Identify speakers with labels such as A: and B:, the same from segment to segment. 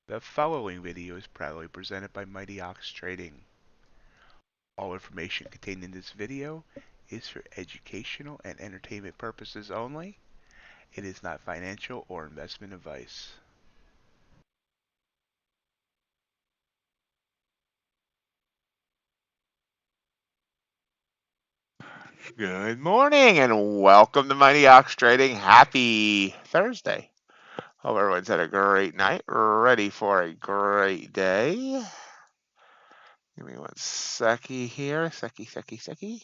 A: The following video is proudly presented by MightyOxTrading. All information contained in this video is for educational and entertainment purposes only. It is not financial or investment advice. Good morning and welcome to MightyOxTrading. Happy Thursday. Hope everyone's had a great night, ready for a great day. Give me one seckie here. Seckie.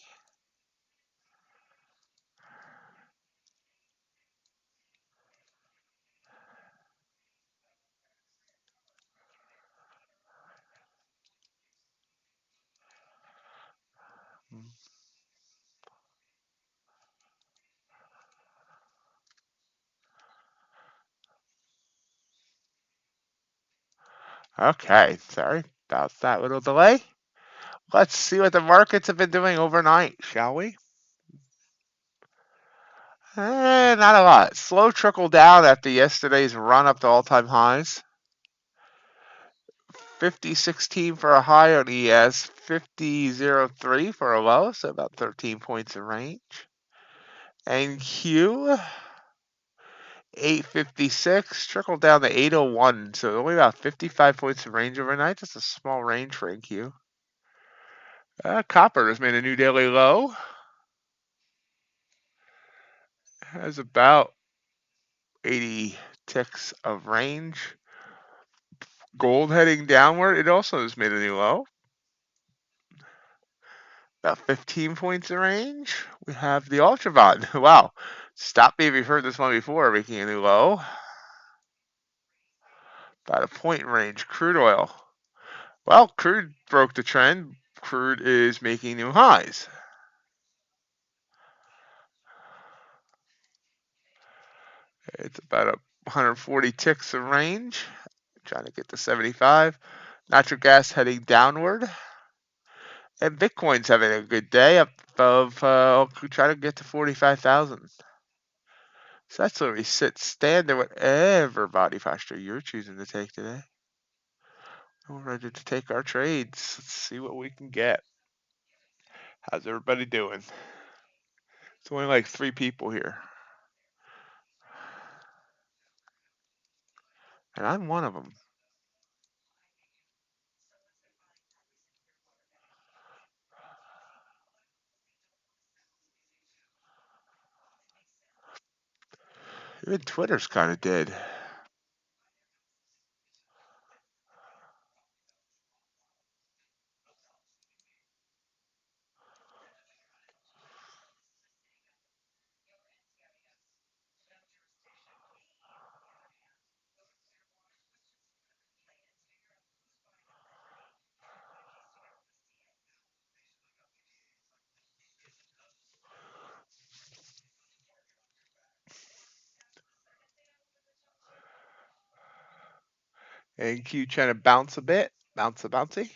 A: Okay, sorry about that little delay. Let's see what the markets have been doing overnight, shall we? Not a lot. Slow trickle down after yesterday's run up to all-time highs. 50.16 for a high on ES, 50.03 for a low, so about 13 points of range. NQ, 856, trickled down to 801, so only about 55 points of range overnight. Just a small range for NQ. Copper has made a new daily low. Has about 80 ticks of range. Gold heading downward. It also has made a new low. About 15 points of range. We have the Ultraviolet. Wow. Stop me if you've heard this one before, making a new low. About a point in range. Crude oil. Well, crude broke the trend. Crude is making new highs. It's about 140 ticks of range. Trying to get to 75. Natural gas heading downward. And Bitcoin's having a good day, up of trying to get to 45,000. So that's where we sit, standing, whatever body posture you're choosing to take today. We're ready to take our trades. Let's see what we can get. How's everybody doing? It's only like 3 people here. And I'm one of them. Even Twitter's kind of dead. And Q trying to bounce a bit. Bouncy.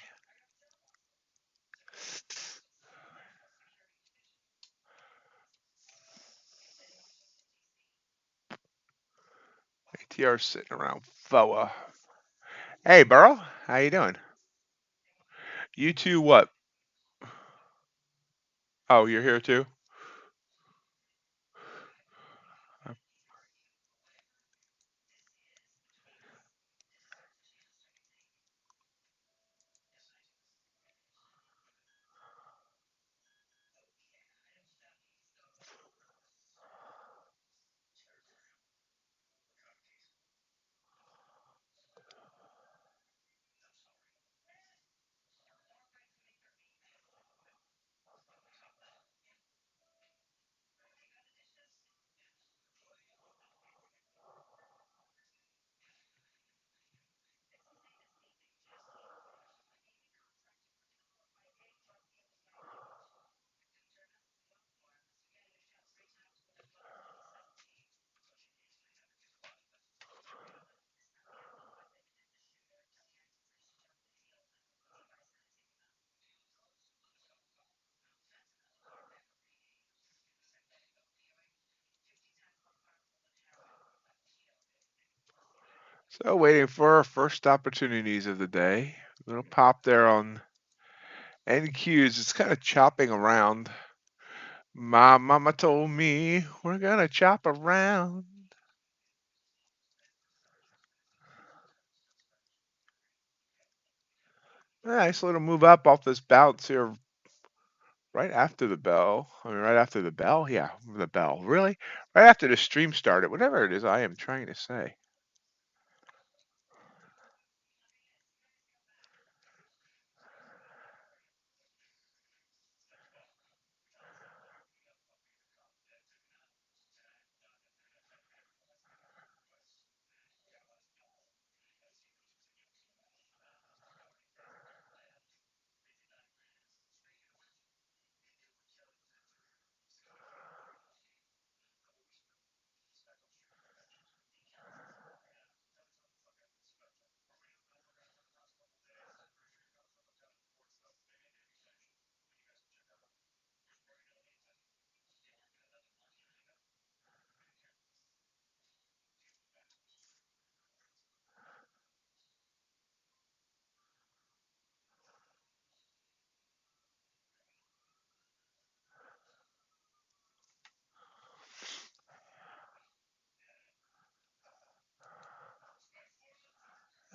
A: ATR sitting around FOA. Hey, Burrow. How you doing? You two what? Oh, you're here too? So waiting for our first opportunities of the day. Little pop there on NQs. It's kind of chopping around. My mama told me we're gonna chop around. Nice little move up off this bounce here right after the bell. I mean, right after the bell? Yeah, the bell. Really? Right after the stream started. Whatever it is I am trying to say.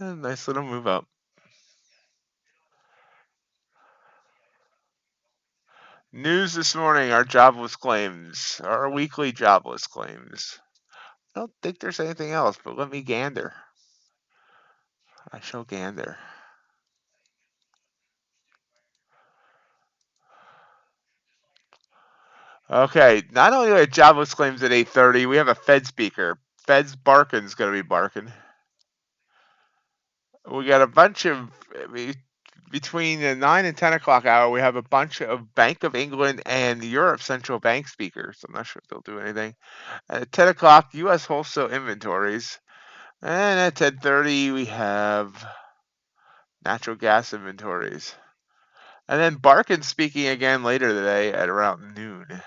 A: A nice little move up. News this morning, our jobless claims, our weekly jobless claims. I don't think there's anything else, but let me gander. I shall gander. Okay, not only do we have jobless claims at 8:30, we have a Fed speaker. Fed's barking's going to be barking. We got a bunch of between the 9 and 10 o'clock hour. We have a bunch of Bank of England and Europe central bank speakers. I'm not sure if they'll do anything. At 10 o'clock, U.S. wholesale inventories, and at 10:30 we have natural gas inventories. And then Barkin speaking again later today at around noon.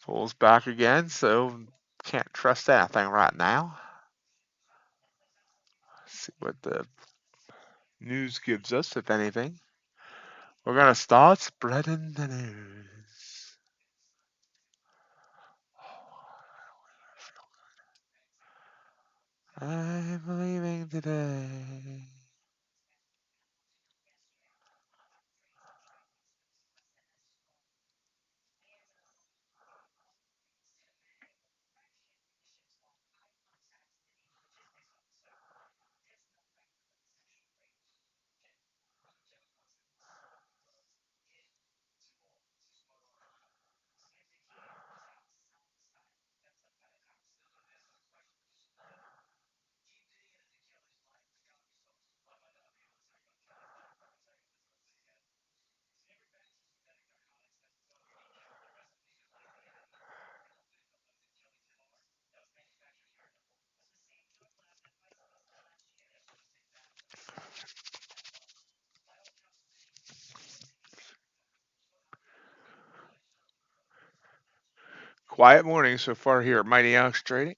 A: Pulls back again, so can't trust anything right now. Let's see what the news gives us, if anything. We're going to start spreading the news. I'm leaving today. Quiet morning so far here at MightyOxTrading.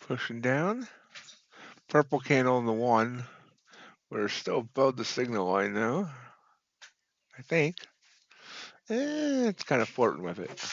A: Pushing down. Purple candle in the 1. We're still above the signal line though, I think. It's kind of flirting with it.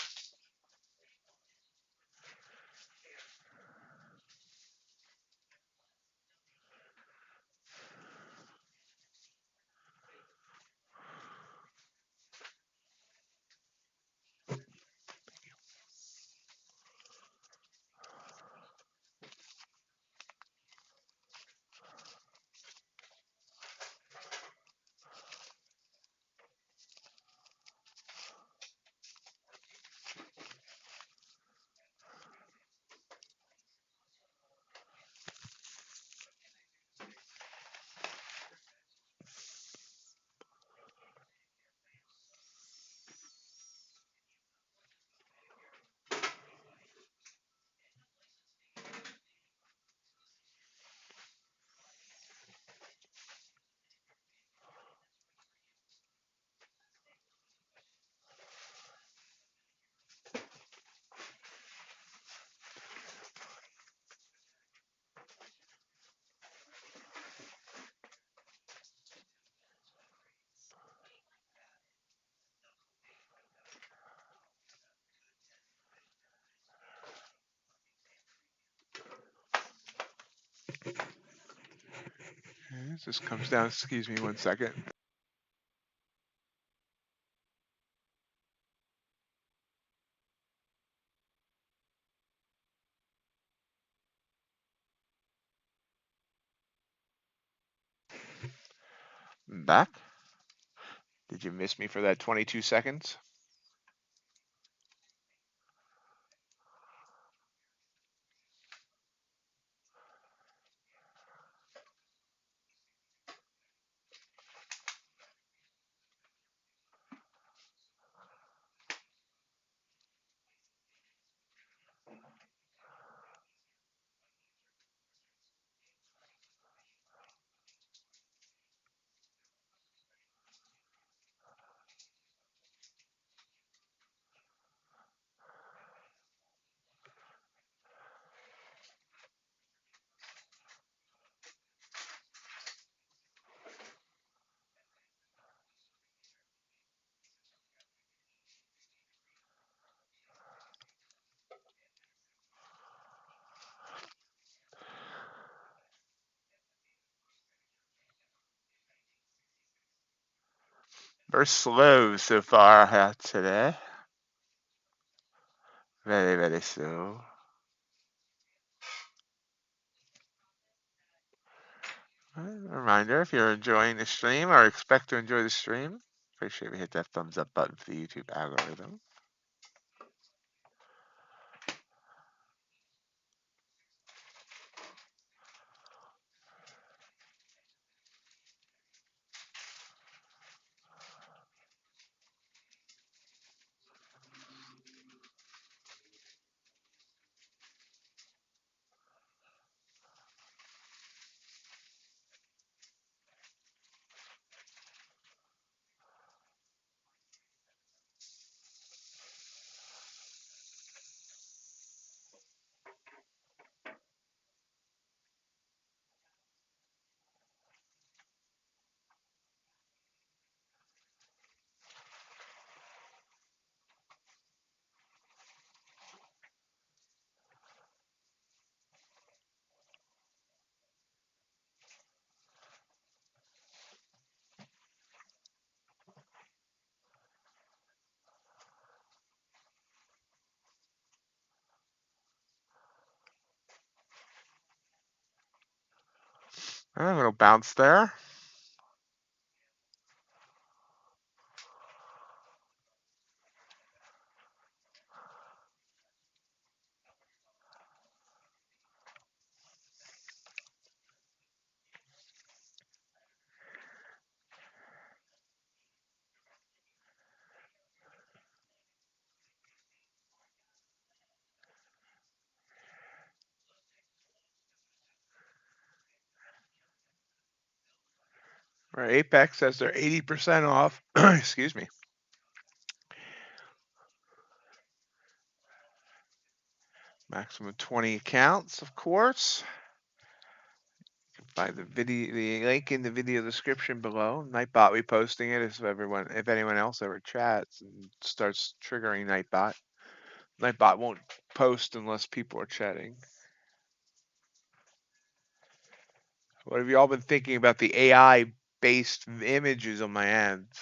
A: It just comes down, excuse me 1 second. Back. Did you miss me for that 22 seconds? Very slow so far today. Very, very slow. A reminder, if you're enjoying the stream or expect to enjoy the stream, appreciate if you hit that thumbs up button for the YouTube algorithm. A little bounce there. Where Apex says they're 80% off. Excuse me. Maximum 20 accounts, of course. You can find the link in the video description below. Nightbot reposting it if anyone else ever chats and starts triggering Nightbot. Nightbot won't post unless people are chatting. What have you all been thinking about the AI-based images on my ads?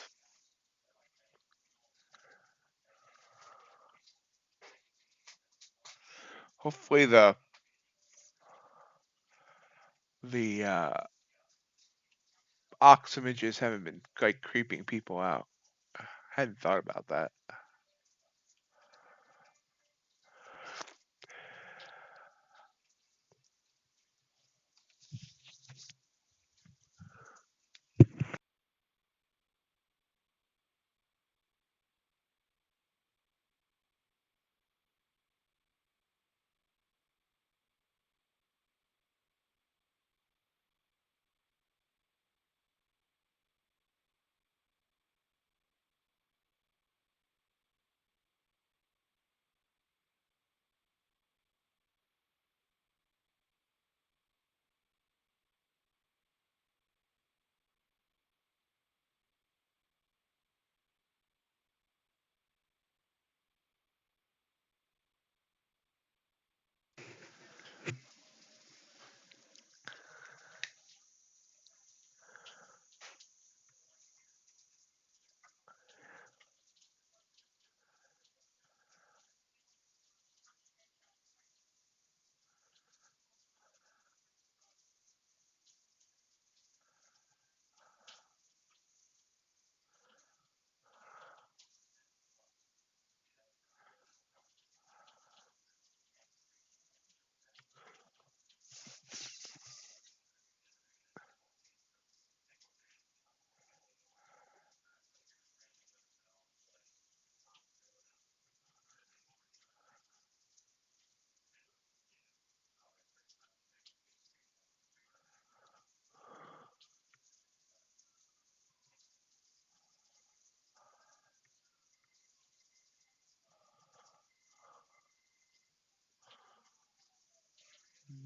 A: Hopefully the ox images haven't been like creeping people out. I hadn't thought about that.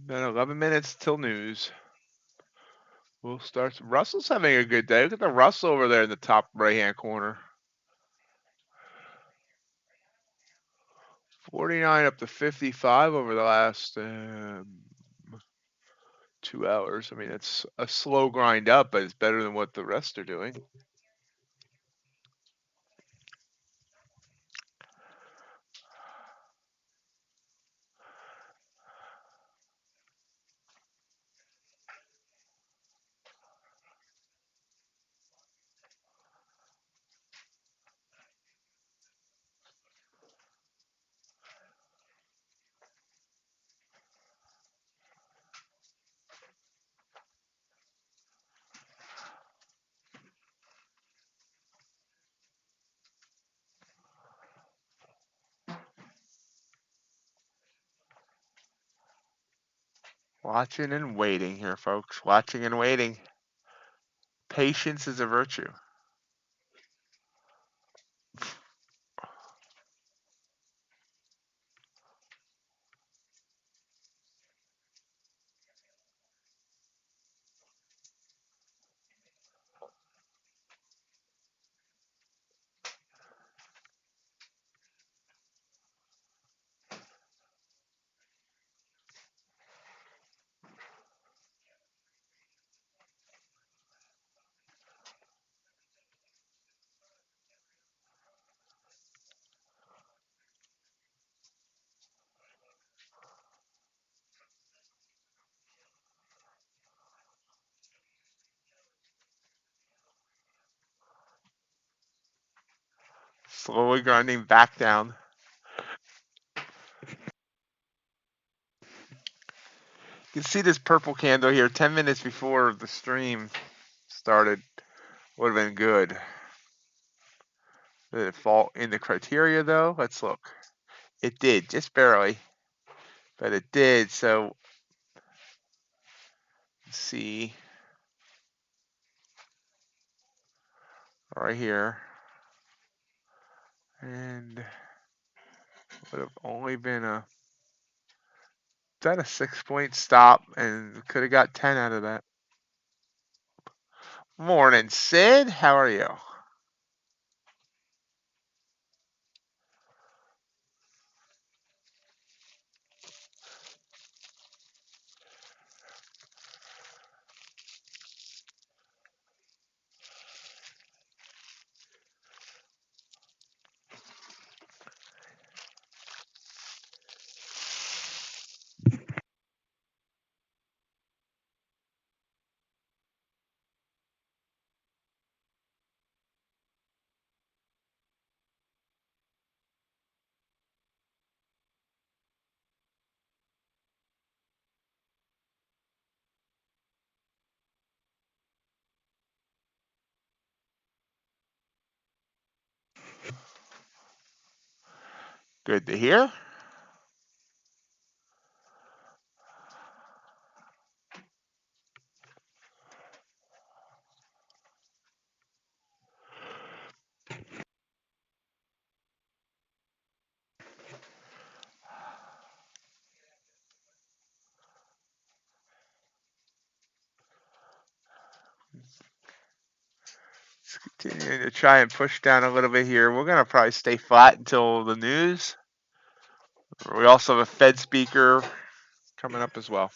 A: Then 11 minutes till news. We'll start. Russell's having a good day. Look at the Russell over there in the top right-hand corner. 49 up to 55 over the last 2 hours. I mean, it's a slow grind up, but it's better than what the rest are doing. Watching and waiting here, folks. Watching and waiting. Patience is a virtue. Slowly grinding back down. You can see this purple candle here 10 minutes before the stream started. Would have been good. Did it fall in the criteria though? Let's look. It did, just barely. But it did, so let's see. Right here. And would have only been a 6-point stop and could have got 10 out of that. Morning, Sid. How are you? Good to hear. Continuing to try and push down a little bit here. We're going to probably stay flat until the news. We also have a Fed speaker coming up as well.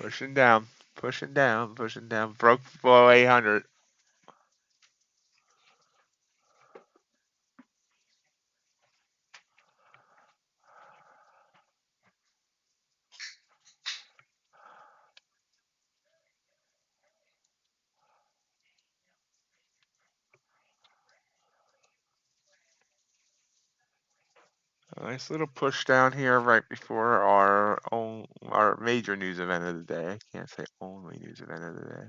A: Pushing down, pushing down, pushing down. Broke below 800. A nice little push down here right before our major news event of the day. I can't say only news event of the day.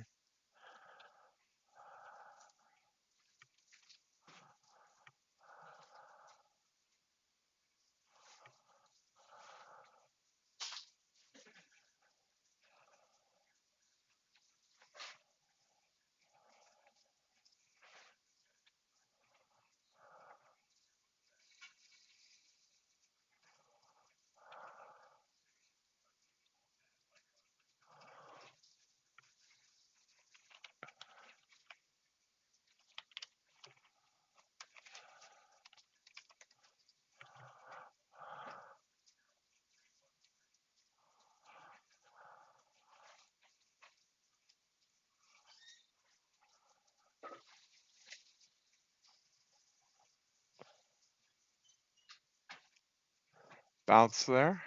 A: Bounce there.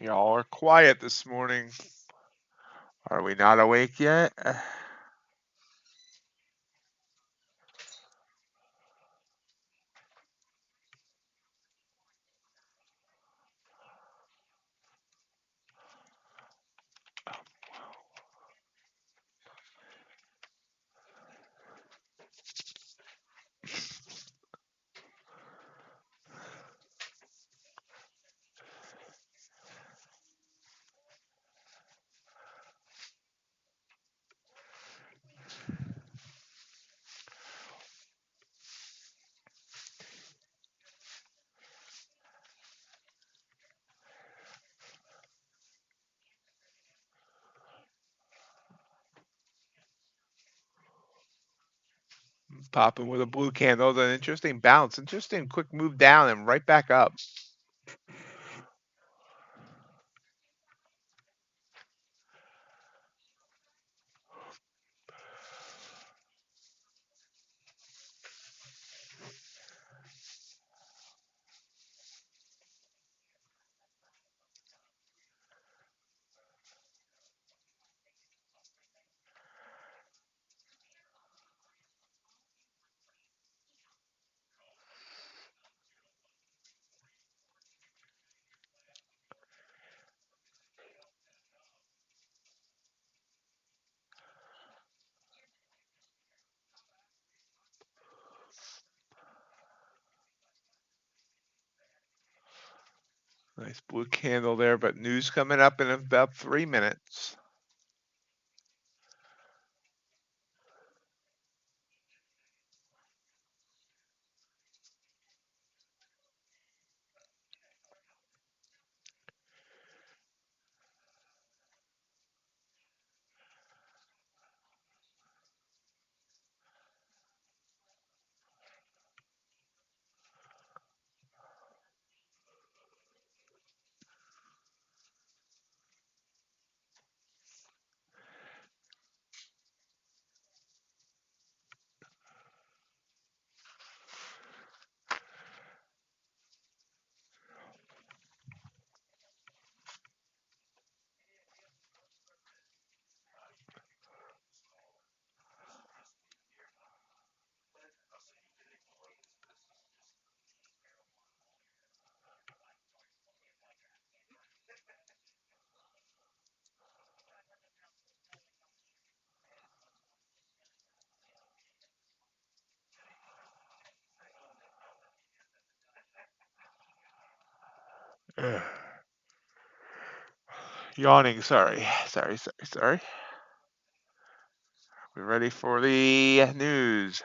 A: Y'all are quiet this morning. Are we not awake yet? Popping with a blue candle. An interesting bounce. Interesting quick move down and right back up. Nice blue candle there, but news coming up in about 3 minutes. Yawning, sorry. Sorry. We're ready for the news.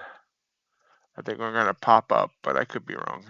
A: I think we're going to pop up, but I could be wrong.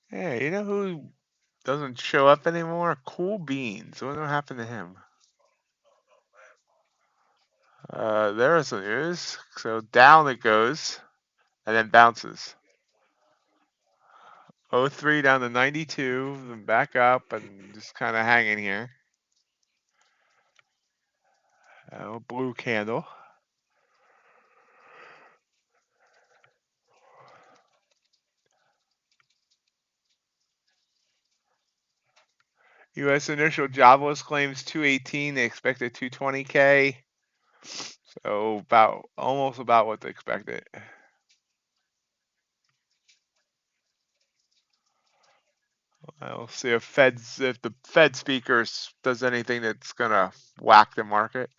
A: Hey, you know who doesn't show up anymore? Cool Beans. What happened to him? There's the news. So down it goes, and then bounces. 03 down to 92, then back up, and just kind of hanging here. Blue candle. U.S. initial jobless claims 218. They expected 220K. So almost about what they expected. We'll see if the Fed speakers does anything that's gonna whack the market.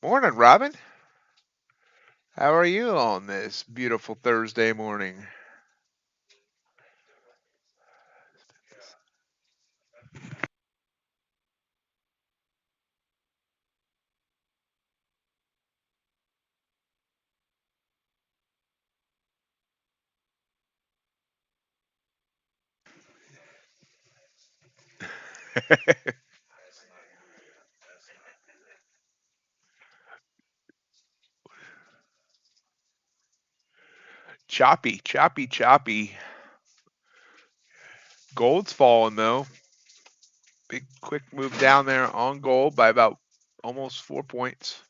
A: Morning, Robin. How are you on this beautiful Thursday morning? Choppy, choppy, choppy. Gold's falling though. Big quick move down there on gold by about almost 4 points.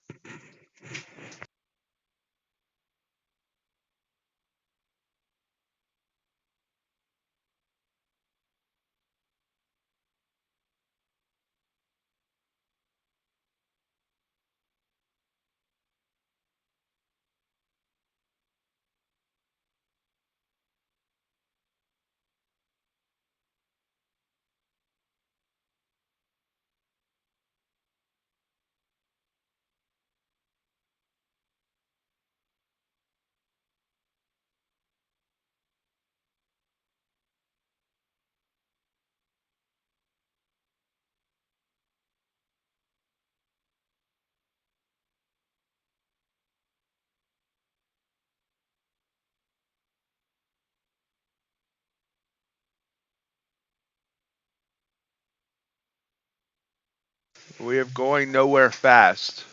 A: We are going nowhere fast.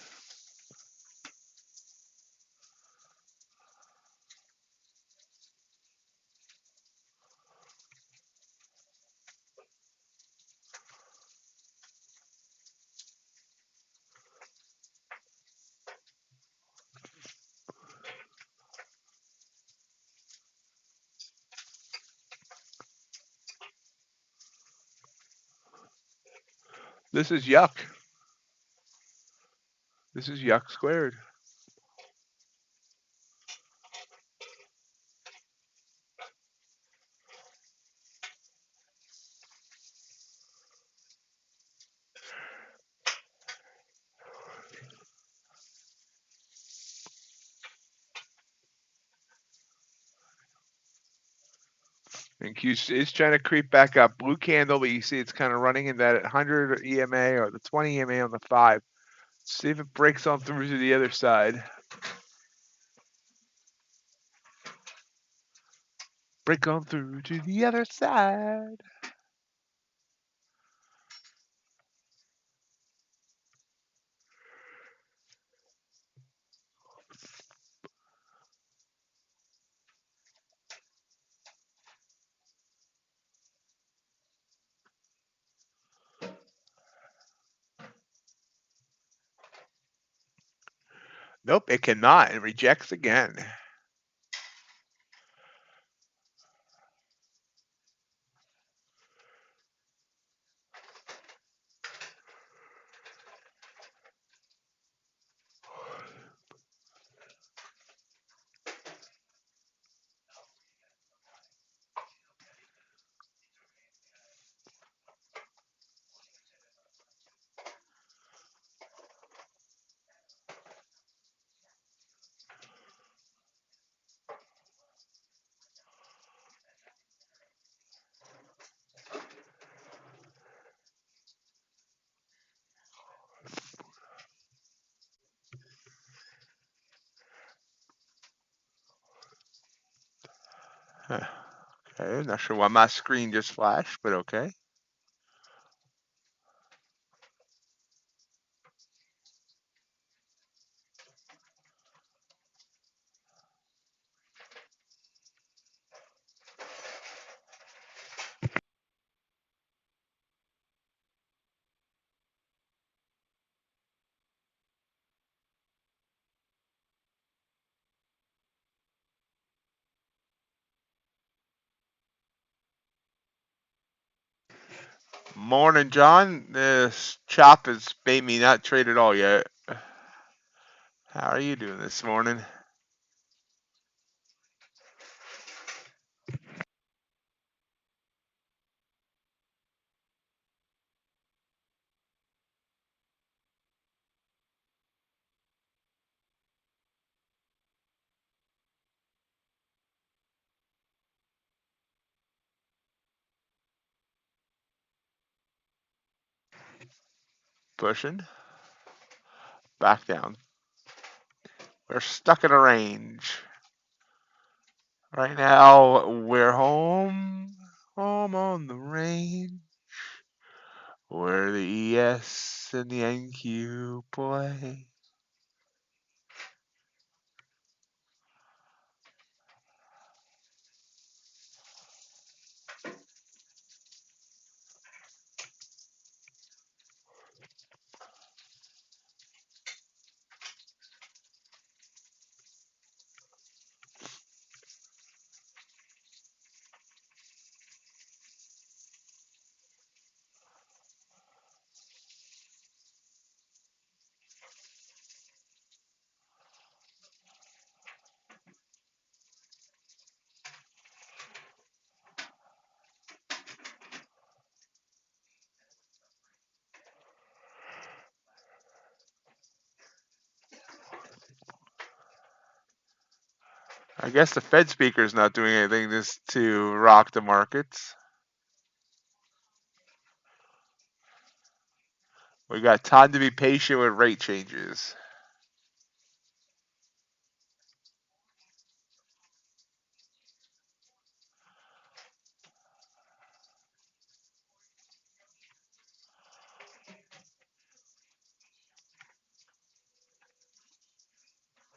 A: This is yuck. This is yuck squared. And Q is trying to creep back up. Blue candle, but you see it's kind of running in that 100 EMA or the 20 EMA on the 5. See if it breaks on through to the other side. Break on through to the other side. Nope, it cannot. It rejects again. Okay, not sure why my screen just flashed, but okay. Morning, John. This chop has made me not trade at all yet. How are you doing this morning? Pushing. Back down. We're stuck in a range. Right now, we're home. Home on the range. Where the ES and the NQ play. I guess the Fed speaker is not doing anything to rock the markets. We got time to be patient with rate changes.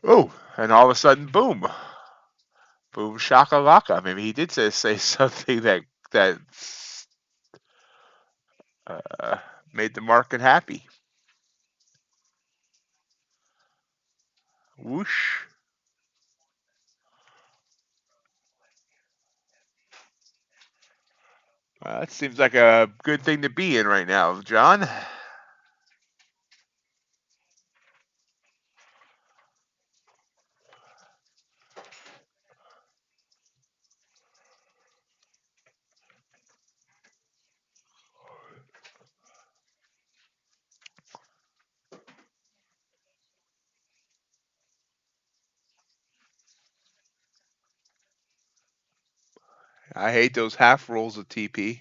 A: Oh, and all of a sudden, boom. Boom shakalaka. Maybe he did say something that uh, made the market happy. Whoosh. That seems like a good thing to be in right now, John. I hate those half rolls of TP.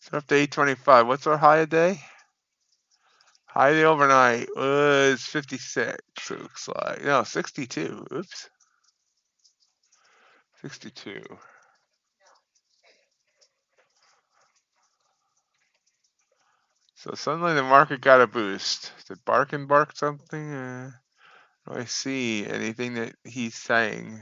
A: So up to 825. What's our high a day? High of the overnight was 56. Looks like no 62. Oops, 62. So suddenly the market got a boost. Did Barkin bark something? Do I see anything that he's saying?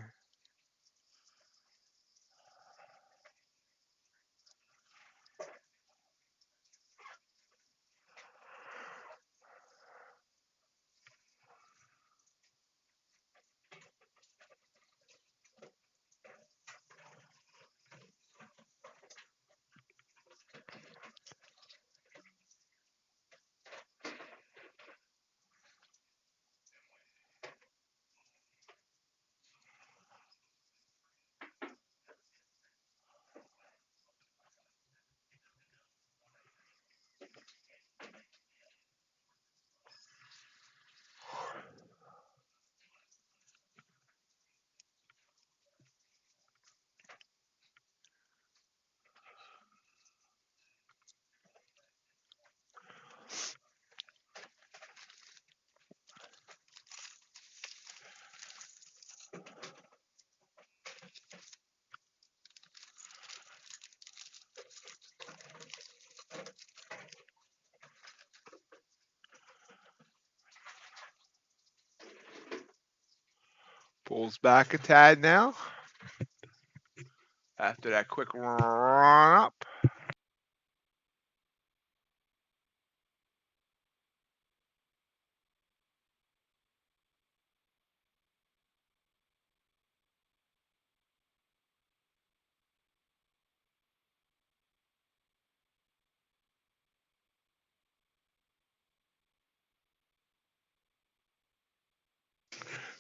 A: Pulls back a tad now after that quick run up.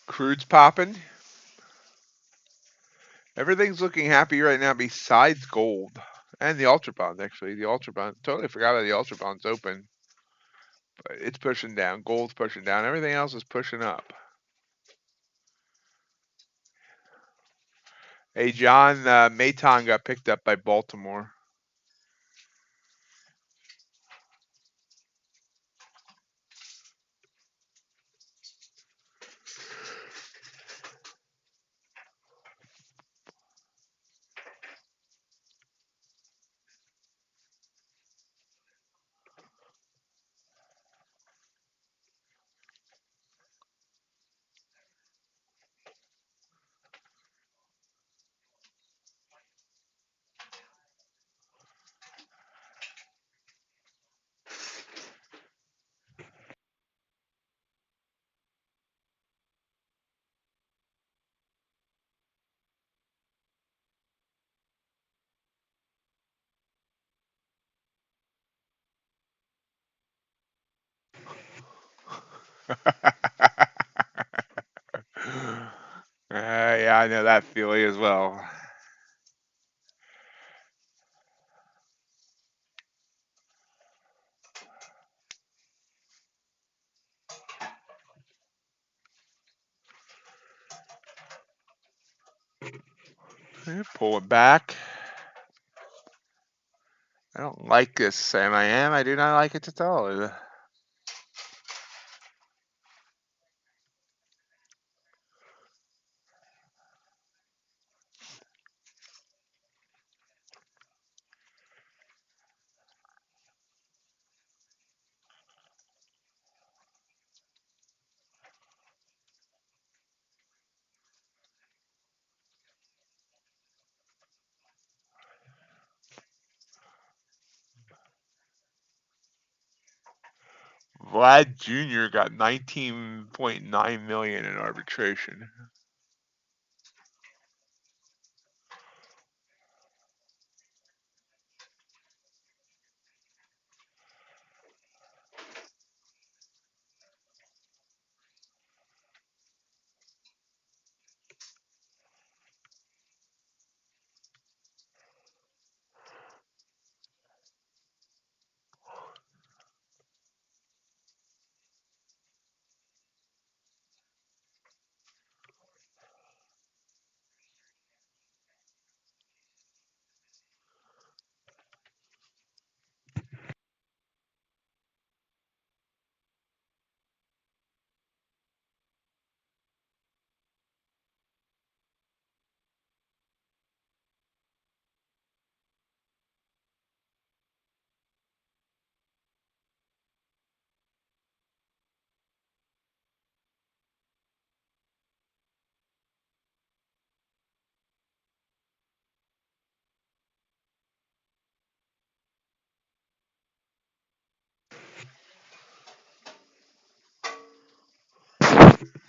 A: Crude's popping. Everything's looking happy right now besides gold and the ultra bond. Actually, the ultra bond. Totally forgot about the ultra bond's open, but it's pushing down. Gold's pushing down. Everything else is pushing up. Hey, John, Mayton got picked up by Baltimore. Yeah, I know that feeling as well. Pull it back. I don't like this, Sam. I do not like it at all. Vlad Jr. got 19.9 million in arbitration.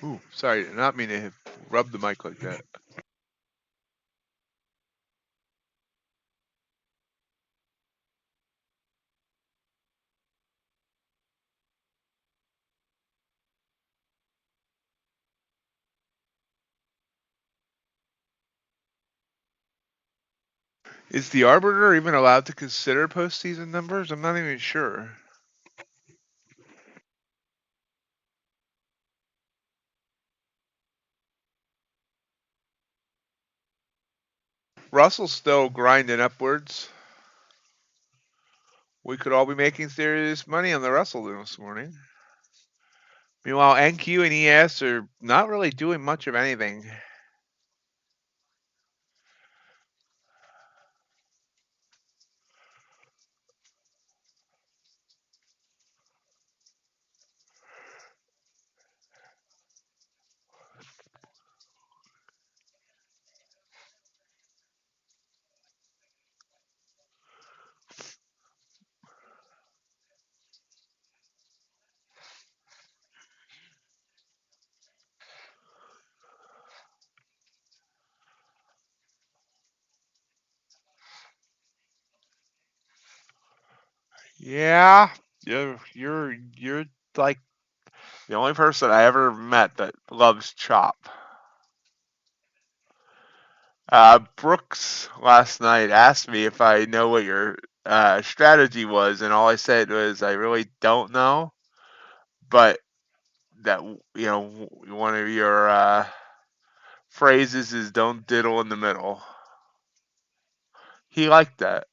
A: Ooh, sorry, did not mean to rub the mic like that. Is the arbiter even allowed to consider postseason numbers? I'm not even sure. Russell's still grinding upwards. We could all be making serious money on the Russell this morning. Meanwhile, NQ and ES are not really doing much of anything. Yeah, you're like the only person I ever met that loves chop. Brooks last night asked me if I know what your strategy was, and all I said was I really don't know, but that one of your phrases is "don't diddle in the middle." He liked that.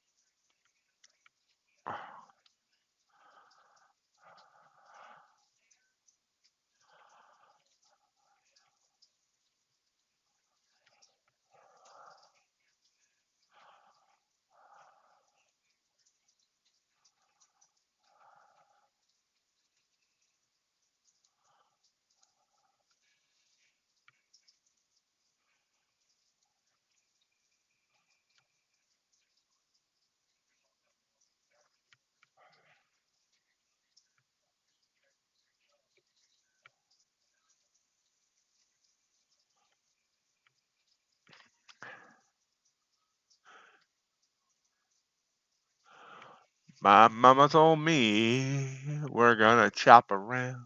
A: My mama told me we're gonna chop around.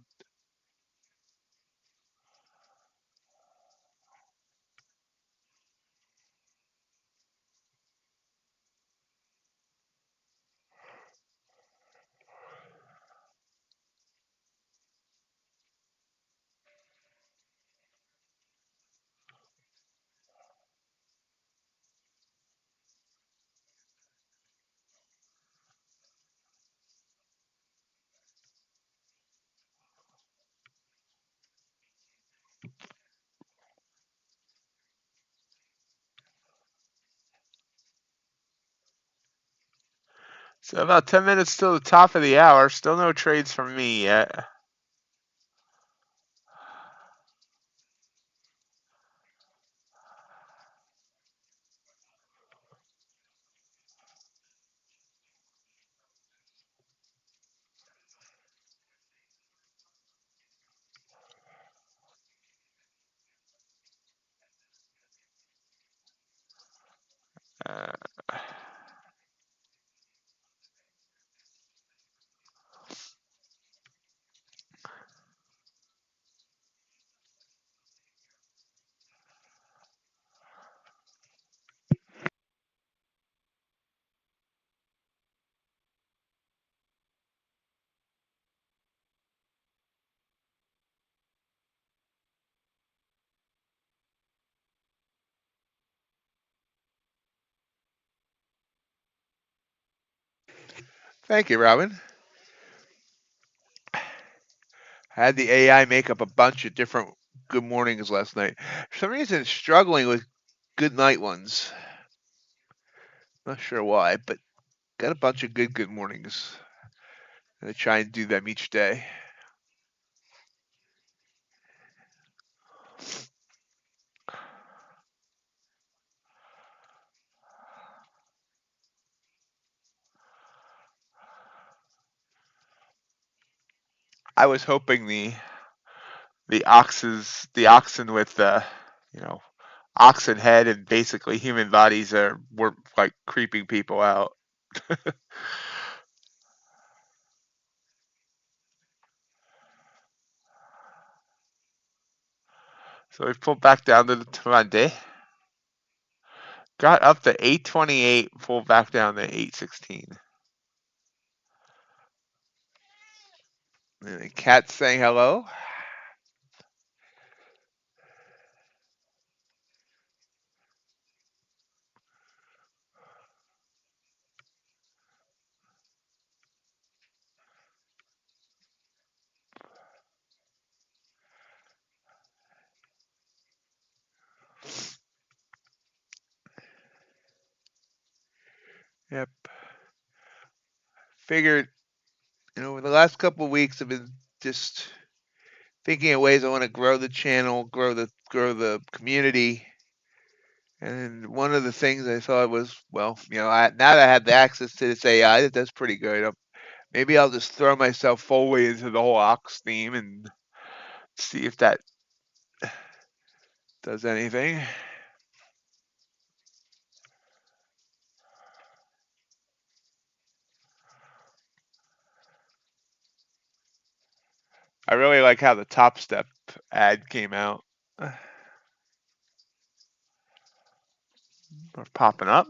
A: So about 10 minutes till the top of the hour. Still no trades from me yet. Uh, Thank you, Robin. I had the AI make up a bunch of different good mornings last night. For some reason, it's struggling with good night ones. Not sure why, but got a bunch of good mornings. I'm gonna try and do them each day. I was hoping the oxen with you know oxen head and basically human bodies were like creeping people out. So we pulled back down to the 20. Got up to 828, pulled back down to 816. And the cat's saying hello. Yep. Figured, the last couple of weeks I've been just thinking of ways I want to grow the channel, grow the community. And one of the things I thought was, well, now that I have the access to this AI, that's pretty good. Maybe I'll just throw myself fully into the whole Ox theme and see if that does anything. I really like how the Topstep ad came out. We're popping up.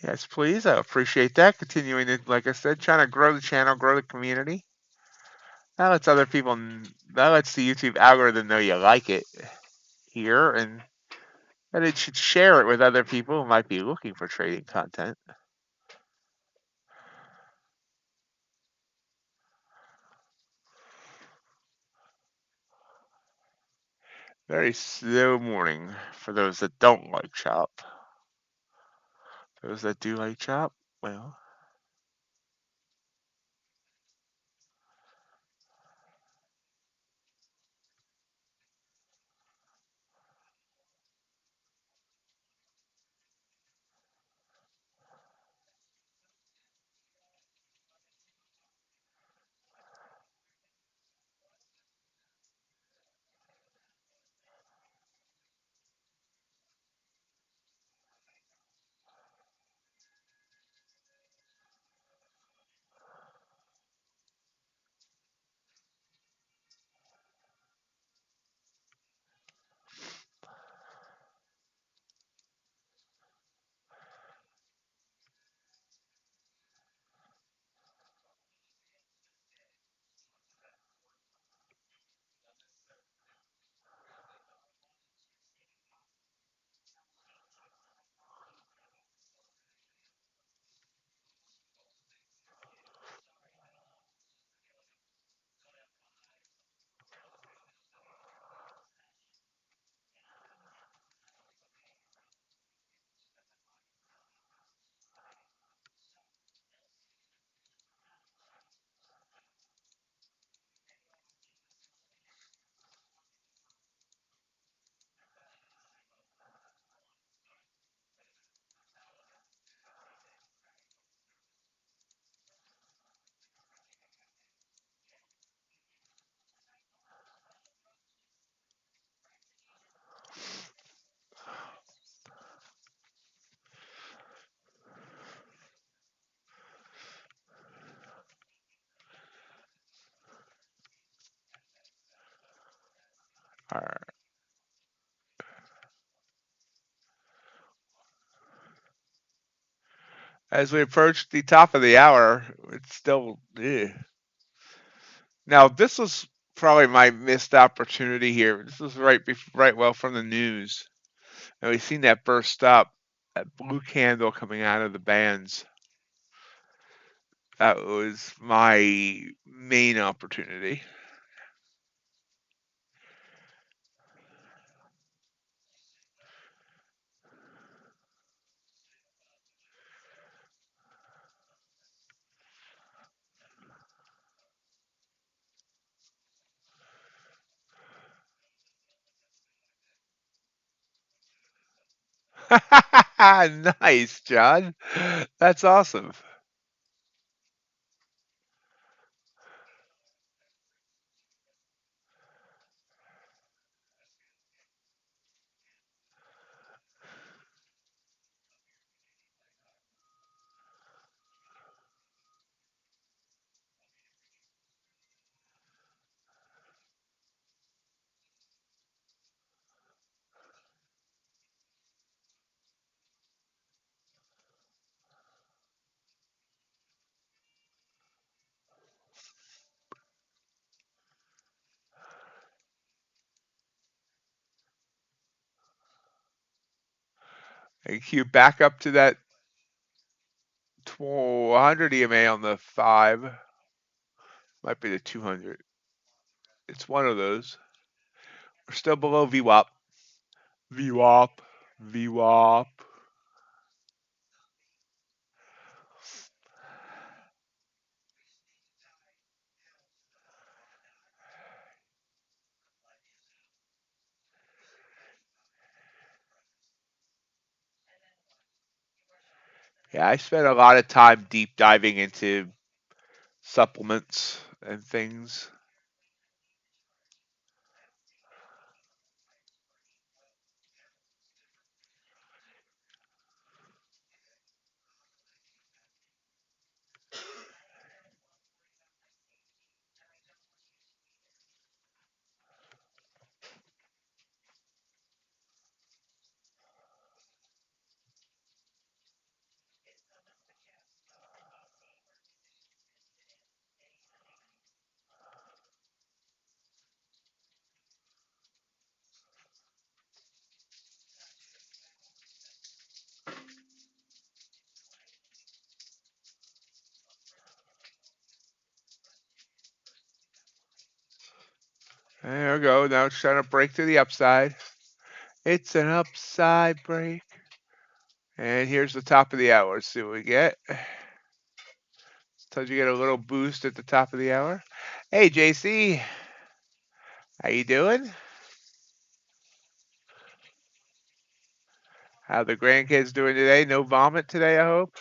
A: Yes, please. I appreciate that. Continuing to, like I said, trying to grow the channel, grow the community. That lets other people, that lets the YouTube algorithm know you like it here, and And it should share it with other people who might be looking for trading content. Very slow morning for those that don't like chop. Those that do like chop, well, as we approach the top of the hour, it's still. Now, this was probably my missed opportunity here. This was right well from the news. And we've seen that burst up, that blue candle coming out of the bands. That was my main opportunity. Nice, John. That's awesome. And you back up to that 100 EMA on the 5. Might be the 200. It's one of those. We're still below VWAP. VWAP. VWAP. Yeah, I spent a lot of time deep diving into supplements and things. There we go. Now it's trying to break to the upside. It's an upside break. And here's the top of the hour. Let's see what we get. Told you get a little boost at the top of the hour. Hey, JC. How you doing? How the grandkids doing today? No vomit today, I hope.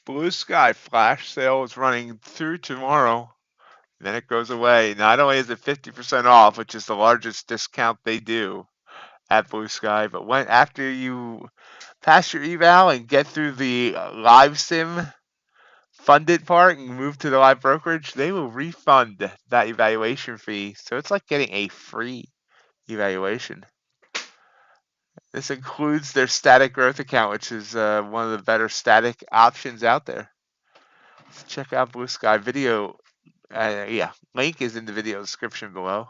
A: Blue Sky flash sale is running through tomorrow. Then it goes away. Not only is it 50% off, which is the largest discount they do at Blue Sky, but after you pass your eval and get through the live sim funded part and move to the live brokerage, they will refund that evaluation fee. So it's like getting a free evaluation. This includes their static growth account, which is one of the better static options out there. So check out Blue Sky video. Yeah, link is in the video description below.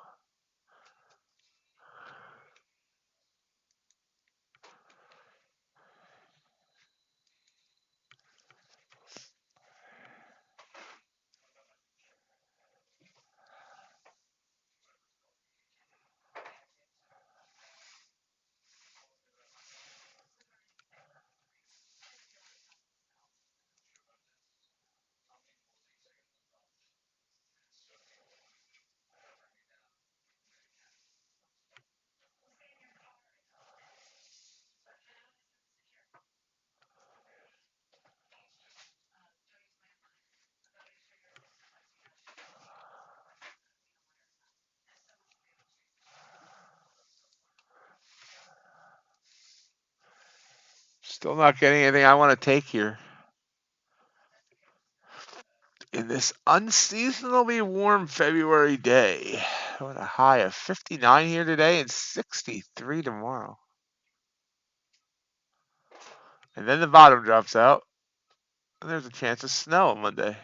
A: Still not getting anything I want to take here. In this unseasonably warm February day, with a high of 59 here today and 63 tomorrow. And then the bottom drops out, and there's a chance of snow on Monday.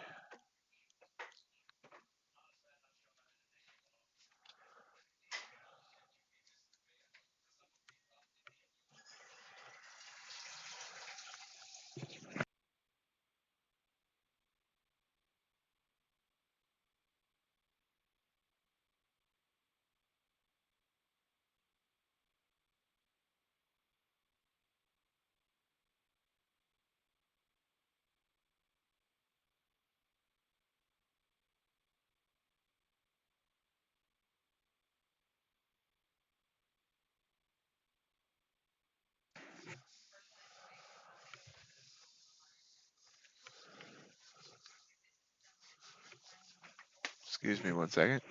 A: Excuse me one second.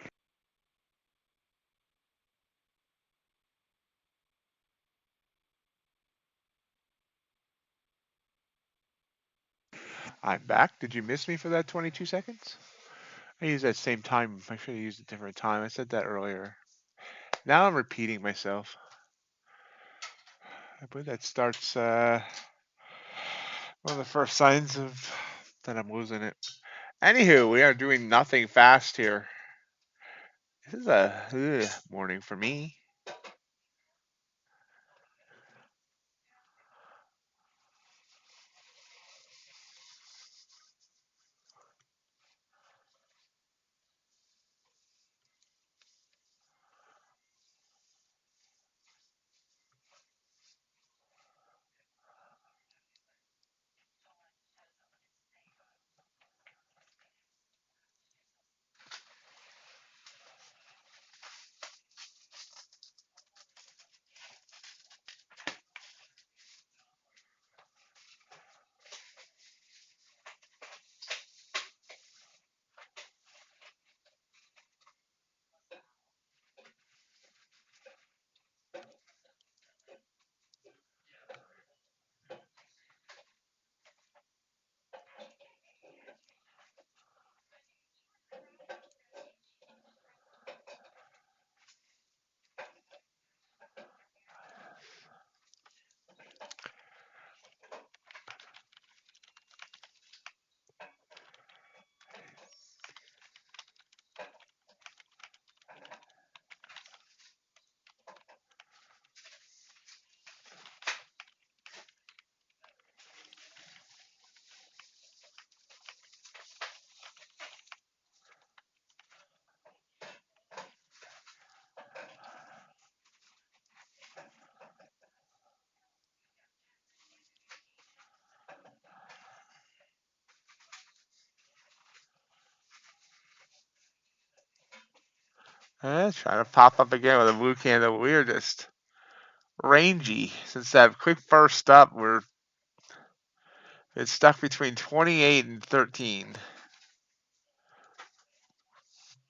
A: I'm back. Did you miss me for that 22 seconds? I used that same time. I should have used a different time. I said that earlier. Now I'm repeating myself. I believe that starts one of the first signs of that I'm losing it. Anywho, we are doing nothing fast here. This is a morning for me. Trying to pop up again with a blue candle. We're just rangy. Since that quick burst up, it's stuck between 28 and 13.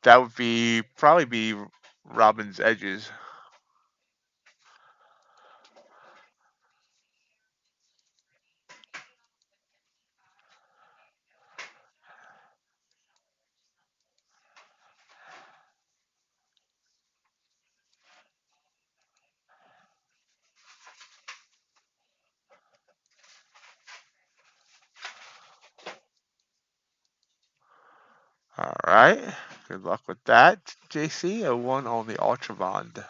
A: That would probably be Robin's edges. All right. Good luck with that, JC. A 1 on the Ultra Bond.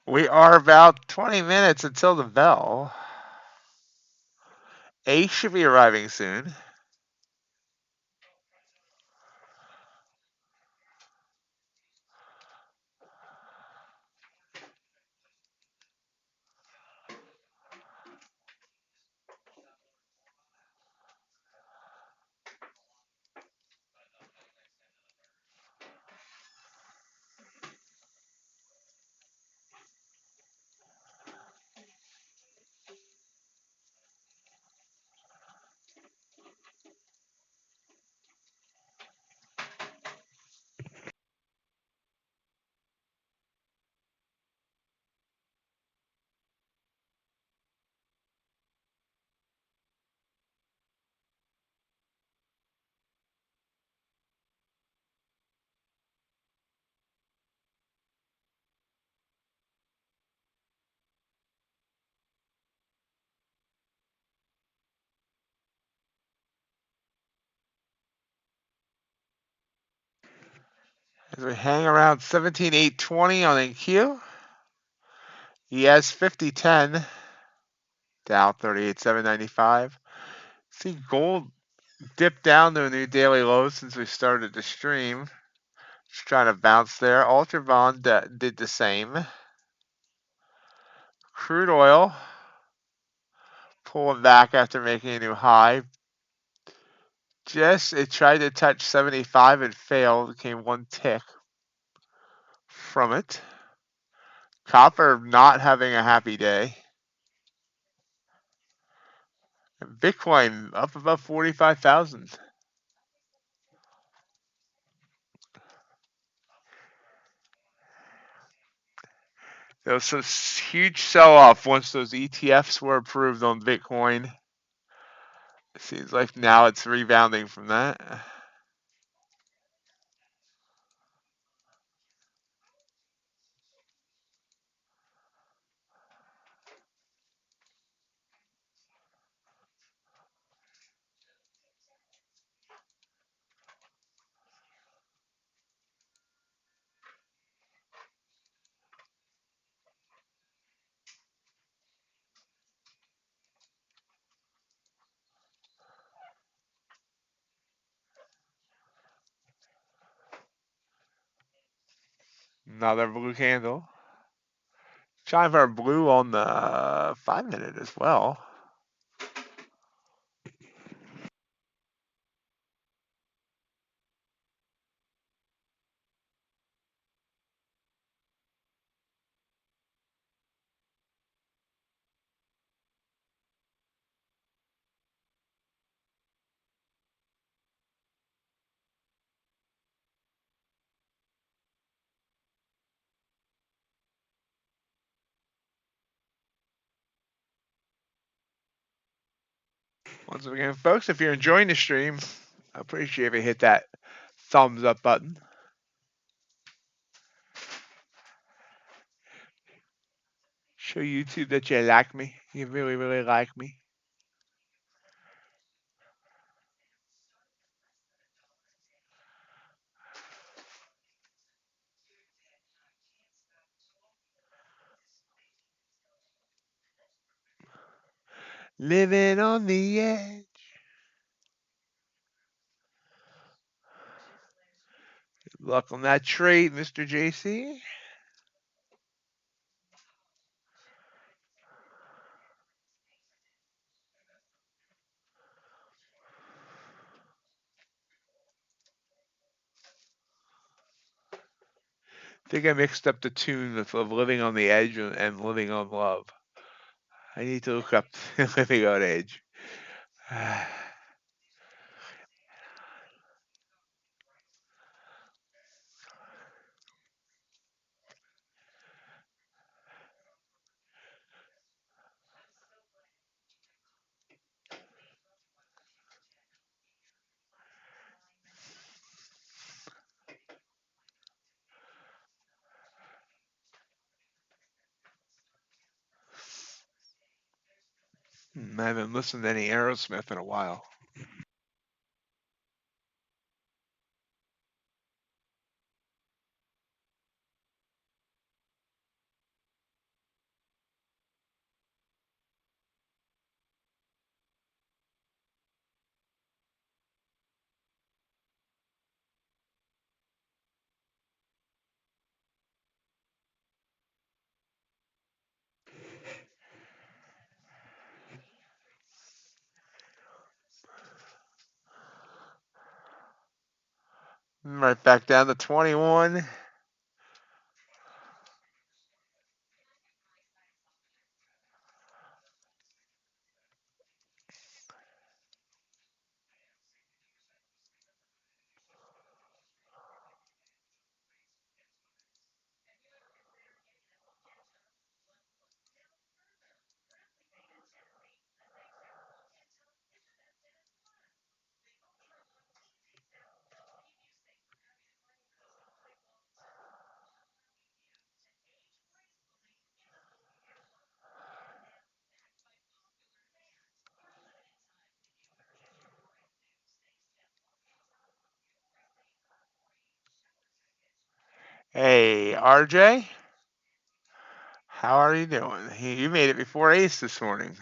A: We are about 20 minutes until the bell. A should be arriving soon. As we hang around 17,820 on NQ. ES 5010. Dow 38,795. See gold dip down to a new daily low since we started the stream. Just trying to bounce there. Ultra Bond did the same. Crude oil pulling back after making a new high. It tried to touch 75 and failed. Came one tick from it. Copper not having a happy day. Bitcoin up above 45,000. There was some huge sell-off once those ETFs were approved on Bitcoin. It seems like now it's rebounding from that. Another blue candle. Trying for a blue on the 5-minute as well. Once again, folks, if you're enjoying the stream, I appreciate if you hit that thumbs up button. Show YouTube that you like me. You really, really like me. Living on the edge. Good luck on that trade, Mr. JC. I think I mixed up the tune of Living on the Edge and Living on Love. I need to look up Living on Edge. I haven't listened to any Aerosmith in a while. Right back down to 21. Hey, RJ, how are you doing? You made it before Ace this morning.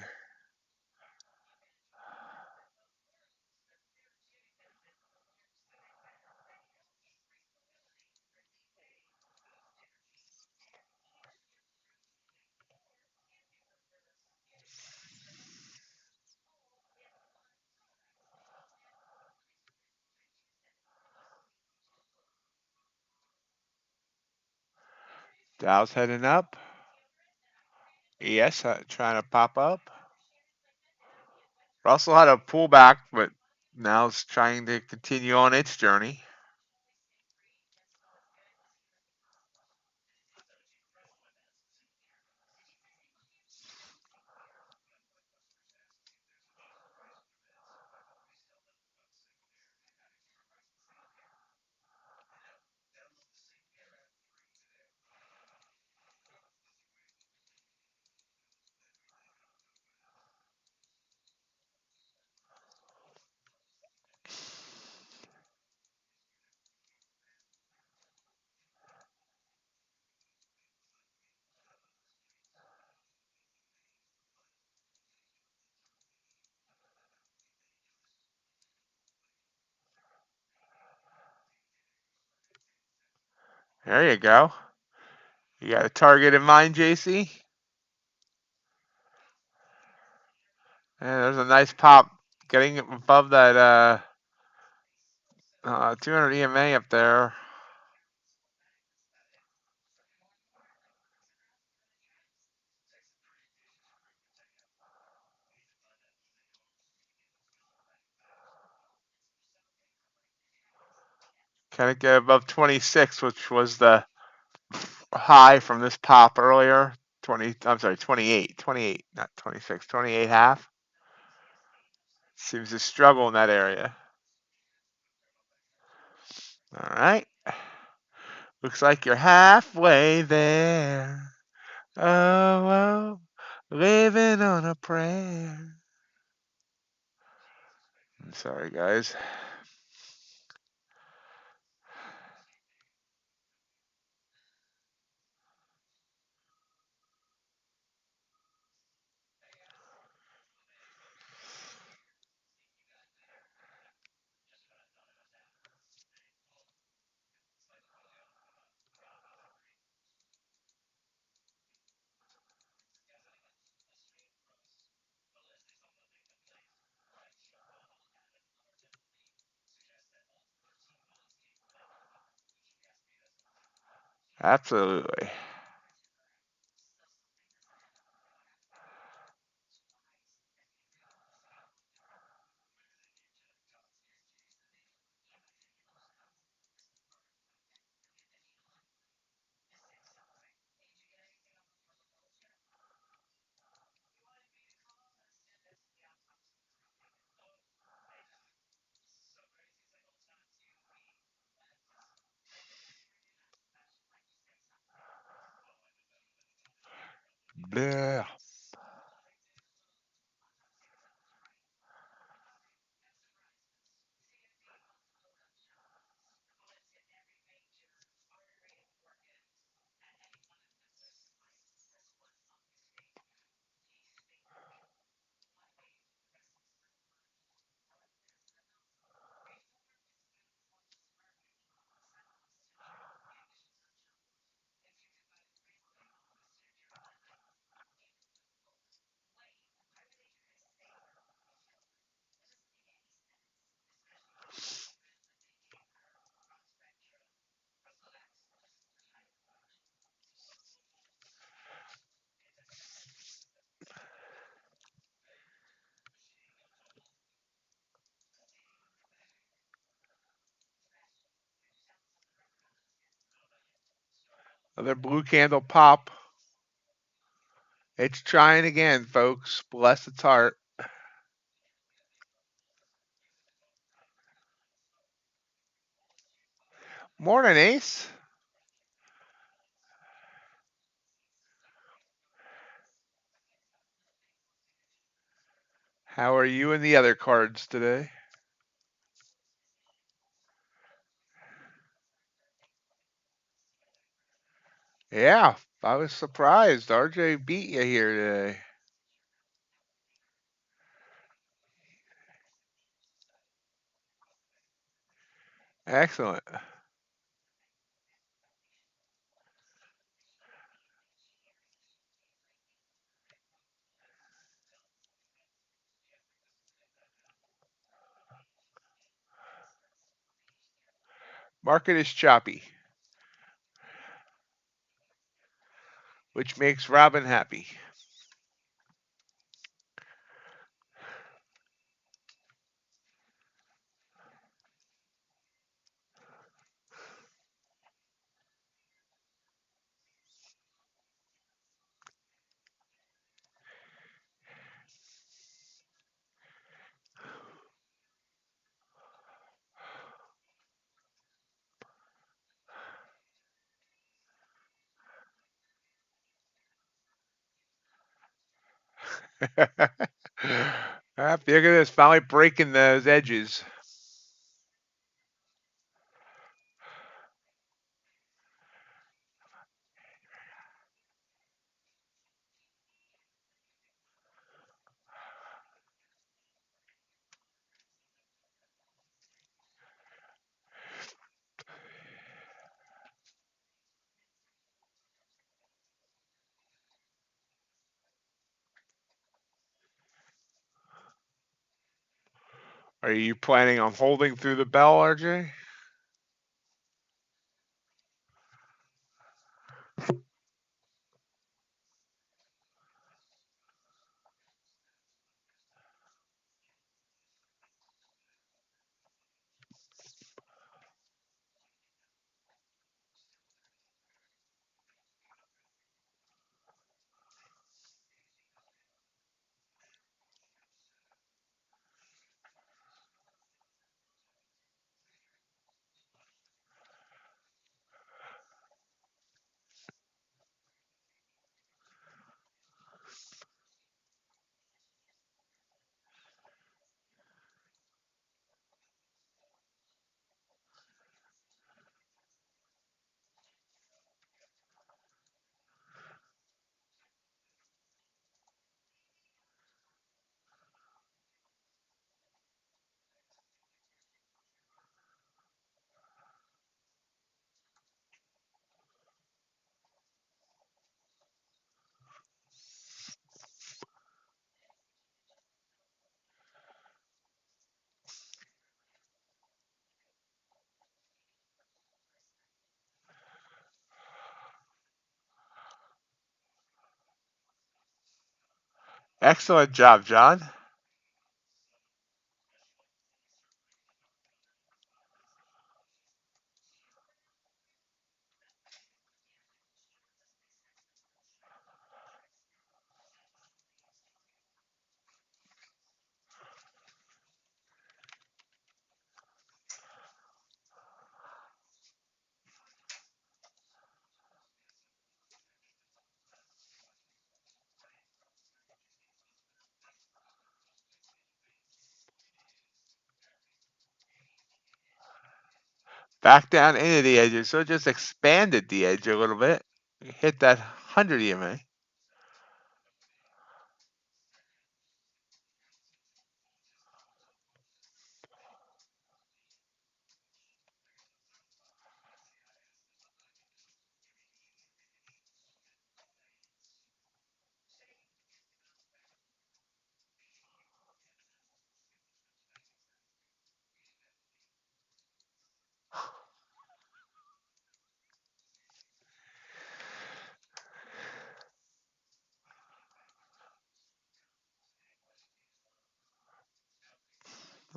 A: Dow's heading up. Yes, trying to pop up. Russell had a pullback, but now it's trying to continue on its journey. There you go. You got a target in mind, JC? And there's a nice pop getting above that 200 EMA up there. Can it get above 26, which was the high from this pop earlier? 28, 28, not 26, 28 half. Seems to struggle in that area. All right. Looks like you're halfway there. Oh, oh, living on a prayer. I'm sorry, guys. Absolutely. Blah. Another blue candle pop. It's trying again, folks. Bless its heart. Morning, Ace. How are you and the other cards today? Yeah, I was surprised. RJ beat you here today. Excellent. Market is choppy, which makes Robin happy. Look at this, finally breaking those edges. Are you planning on holding through the bell, RJ? Excellent job, John. Back down into the edges, so just expanded the edge a little bit. Hit that 100 EMA.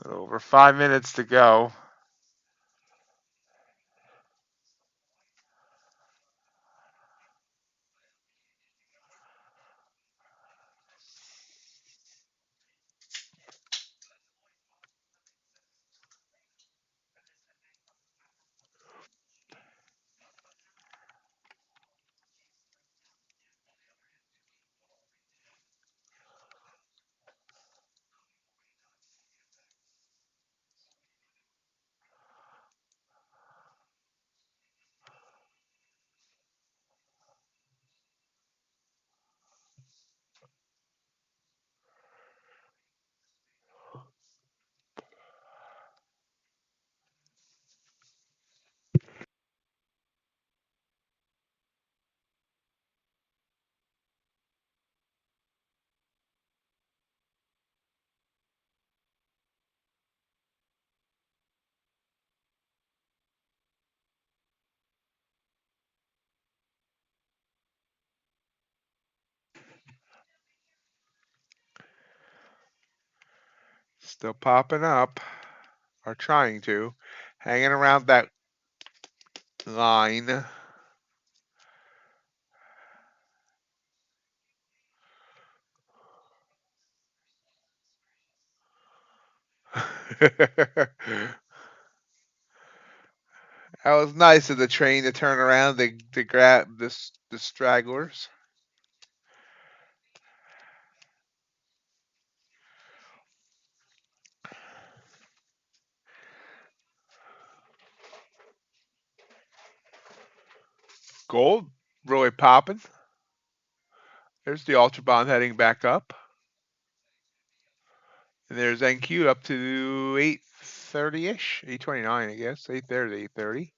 A: Over 5 minutes to go. Still popping up, or trying to. Hanging around that line. That was nice of the train to turn around to grab the stragglers. Gold really popping. There's the Ultra Bond heading back up. And there's NQ up to 830-ish, 829, I guess. 830 to 830.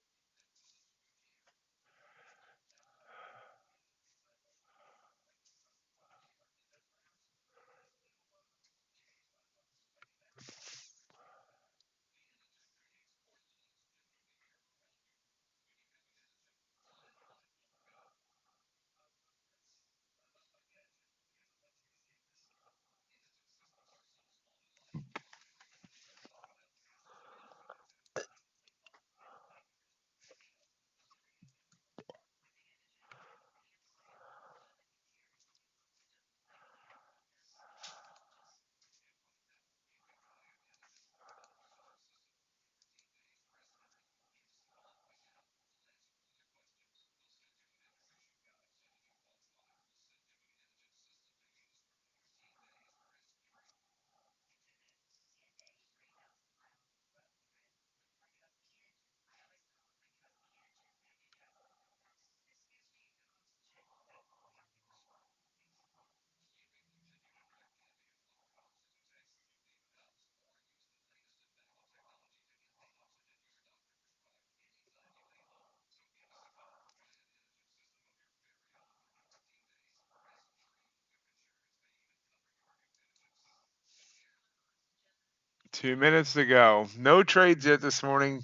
A: 2 minutes to go. No trades yet this morning.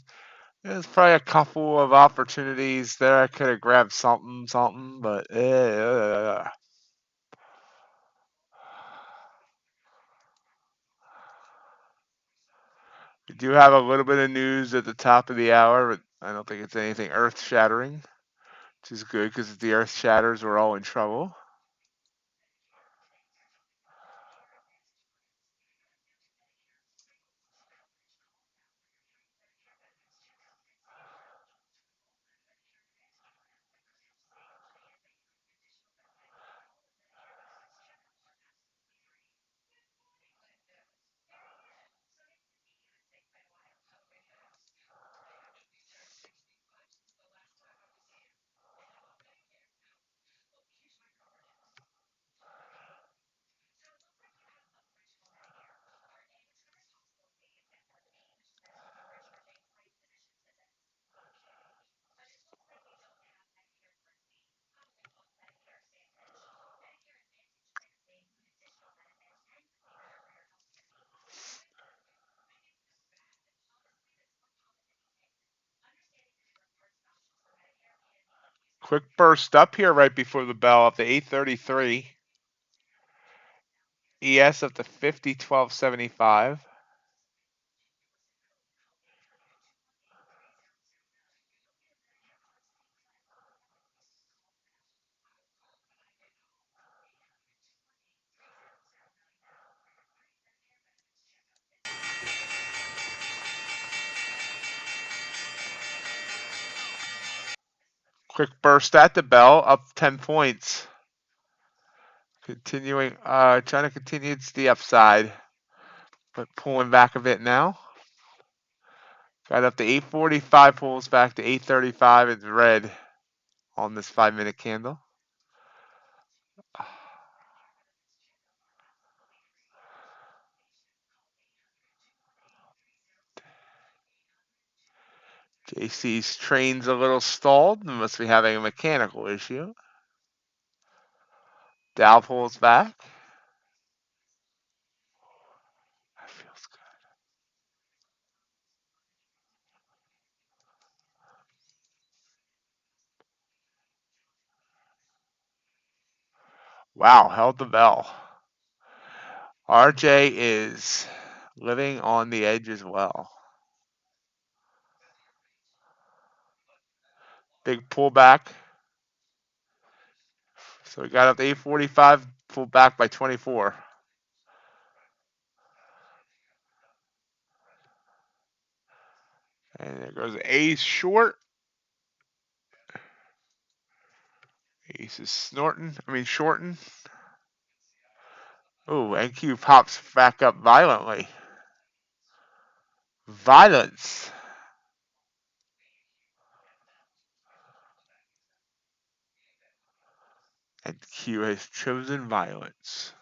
A: There's probably a couple of opportunities there. I could have grabbed something, but we do have a little bit of news at the top of the hour, but I don't think it's anything earth-shattering, which is good because if the earth shatters, we're all in trouble. Quick burst up here right before the bell up to 833. ES up to 50.1275. Quick burst at the bell up 10 points. Continuing, trying to continue to the upside, but pulling back a bit now. Got up to 845, pulls back to 835. It's red on this 5-minute candle. JC's train's a little stalled. Must be having a mechanical issue. Dow pulls back. That feels good. Wow, held the bell. RJ is living on the edge as well. Big pullback. So we got up to 845, pulled back by 24. And there goes Ace short. Ace is shorting. Oh, NQ pops back up violently. Violence. NQ has chosen violence.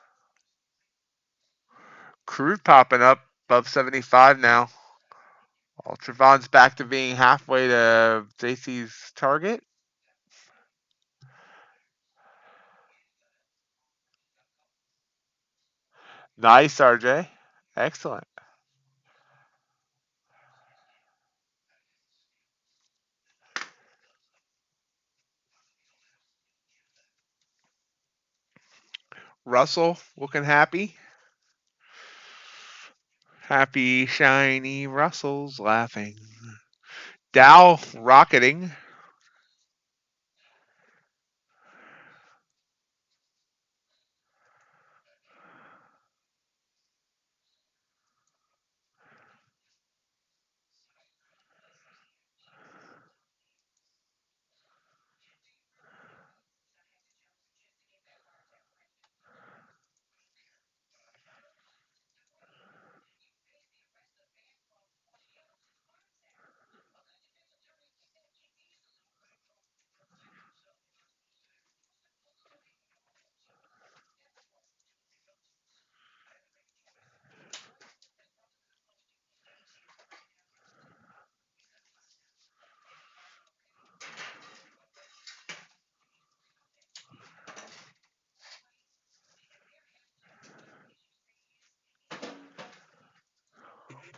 A: Crude popping up above 75 now. Ultravon's back to being halfway to JC's target. Nice, RJ. Excellent. Russell looking happy. Happy, shiny Russell's laughing. Dow rocketing.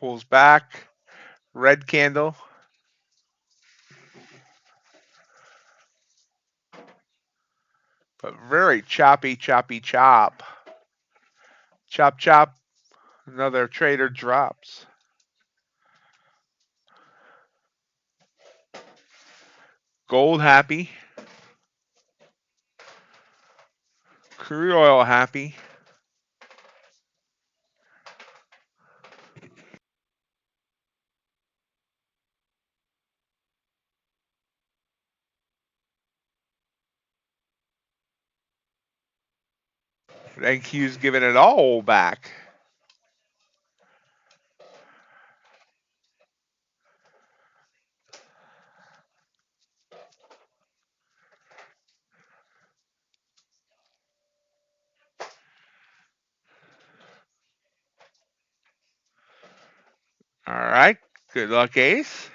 A: Pulls back. Red candle. But very choppy, choppy, chop. Chop, chop. Another trader drops. Gold happy. Crude oil happy. NQ's giving it all back. All right. Good luck, Ace.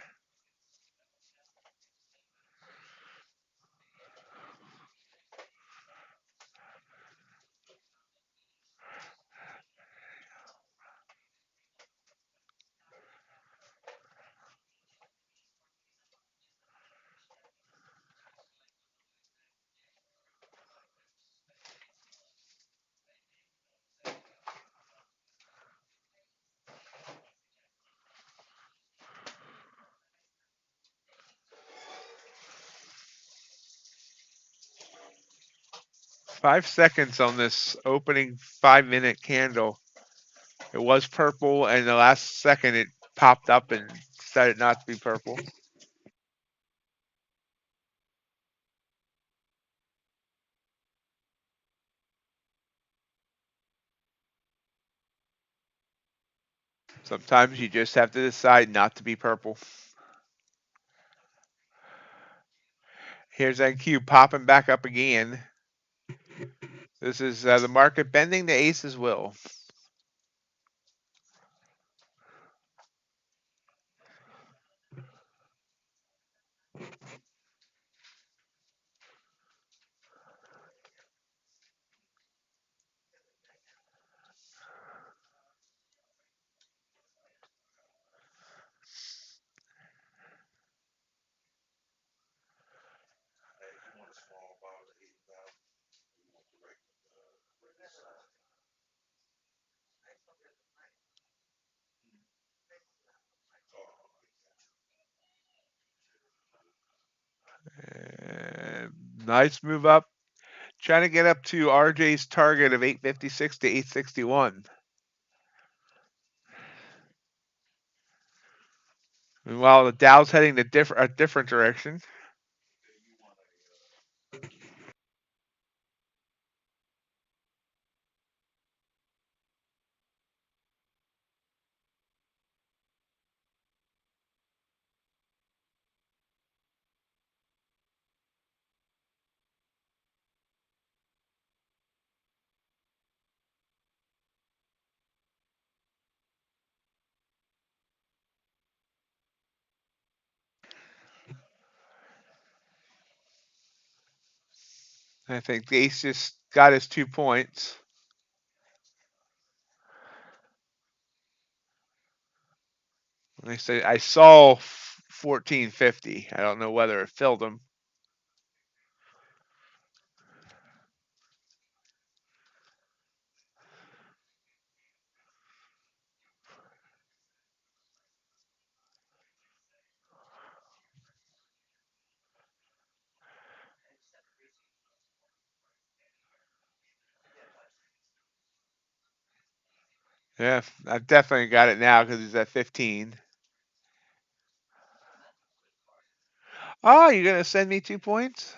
A: Five seconds on this opening 5-minute candle. It was purple, and the last second it popped up and decided not to be purple. Sometimes you just have to decide not to be purple. Here's NQ popping back up again. This is the market bending the ace's will. Nice move up. Trying to get up to RJ's target of 856 to 861. Meanwhile, the Dow's heading a different direction. I think the ace just got his 2 points. I saw 1450. I don't know whether it filled him. Yeah, I've definitely got it now because he's at 15. Oh, you're going to send me 2 points?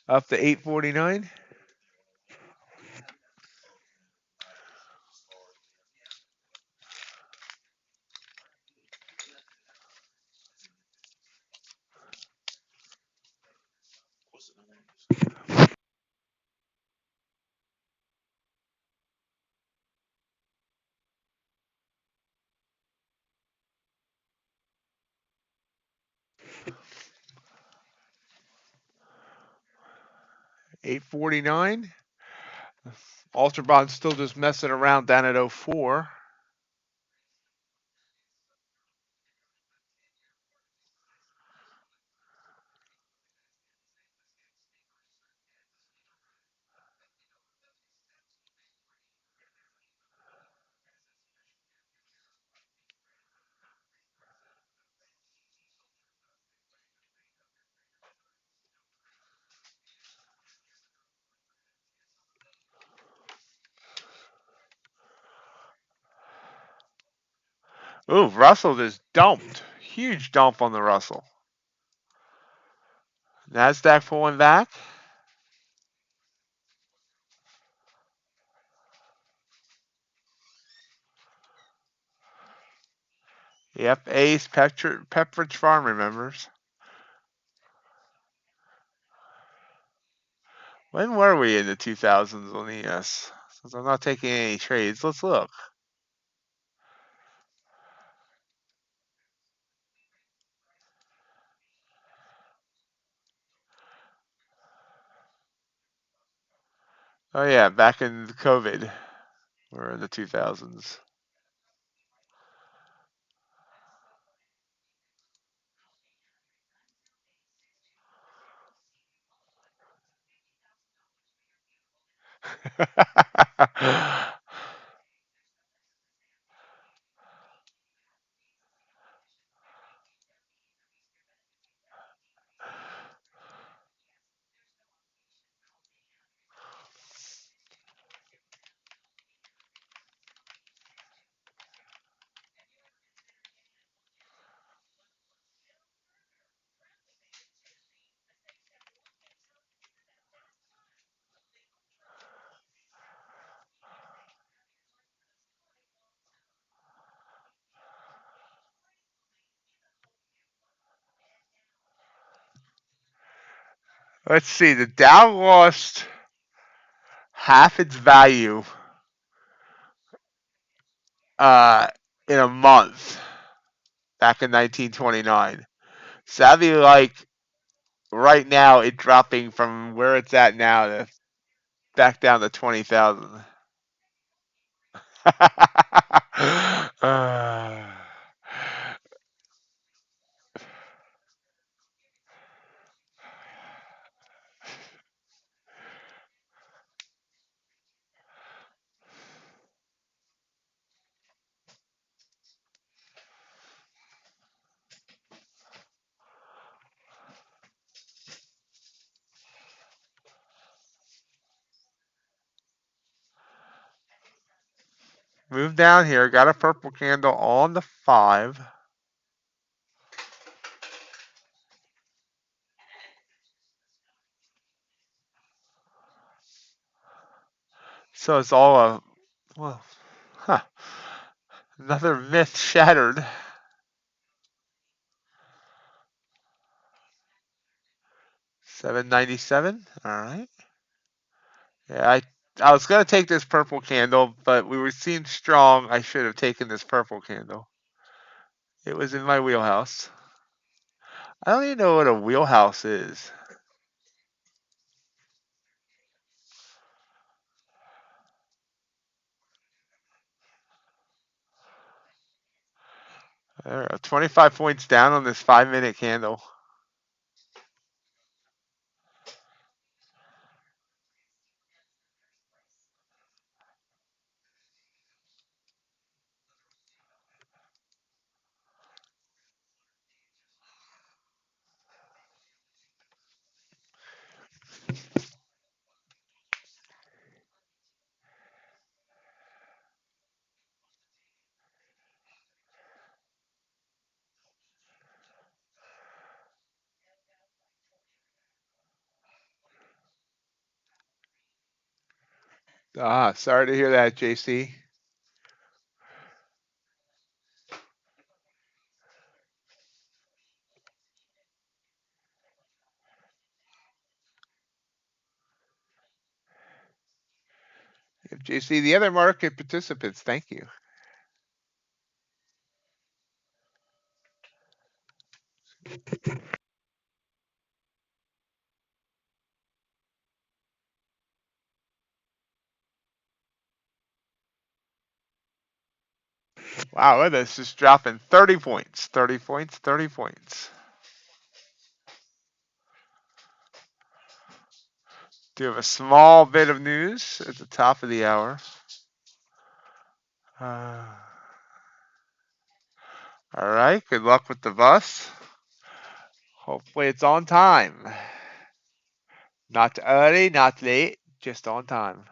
A: Up to 849? $849. Ultrabond's still just messing around down at 04. Ooh, Russell just dumped. Huge dump on the Russell. NASDAQ pulling back. Yep, Ace, Pepperidge Farm remembers. When were we in the 2000s on ES? Since I'm not taking any trades, let's look. Oh yeah, back in COVID, we're in the 2000s. Let's see, the Dow lost half its value uh, in a month back in 1929. Savvy, like right now, it dropping from where it's at now to back down to 20,000. uh, move down here. Got a purple candle on the 5. So it's all a, well, huh, another myth shattered. 797. All right. Yeah, I was gonna take this purple candle, but we were seeing strong. I should have taken this purple candle. It was in my wheelhouse. I don't even know what a wheelhouse is. There we go. 25 points down on this 5-minute candle. Ah, sorry to hear that, JC. JC, the other market participants, thank you. Wow, look at this, just dropping 30 points, 30 points, 30 points. Do have a small bit of news at the top of the hour. All right, good luck with the bus. Hopefully it's on time. Not early, not late, just on time.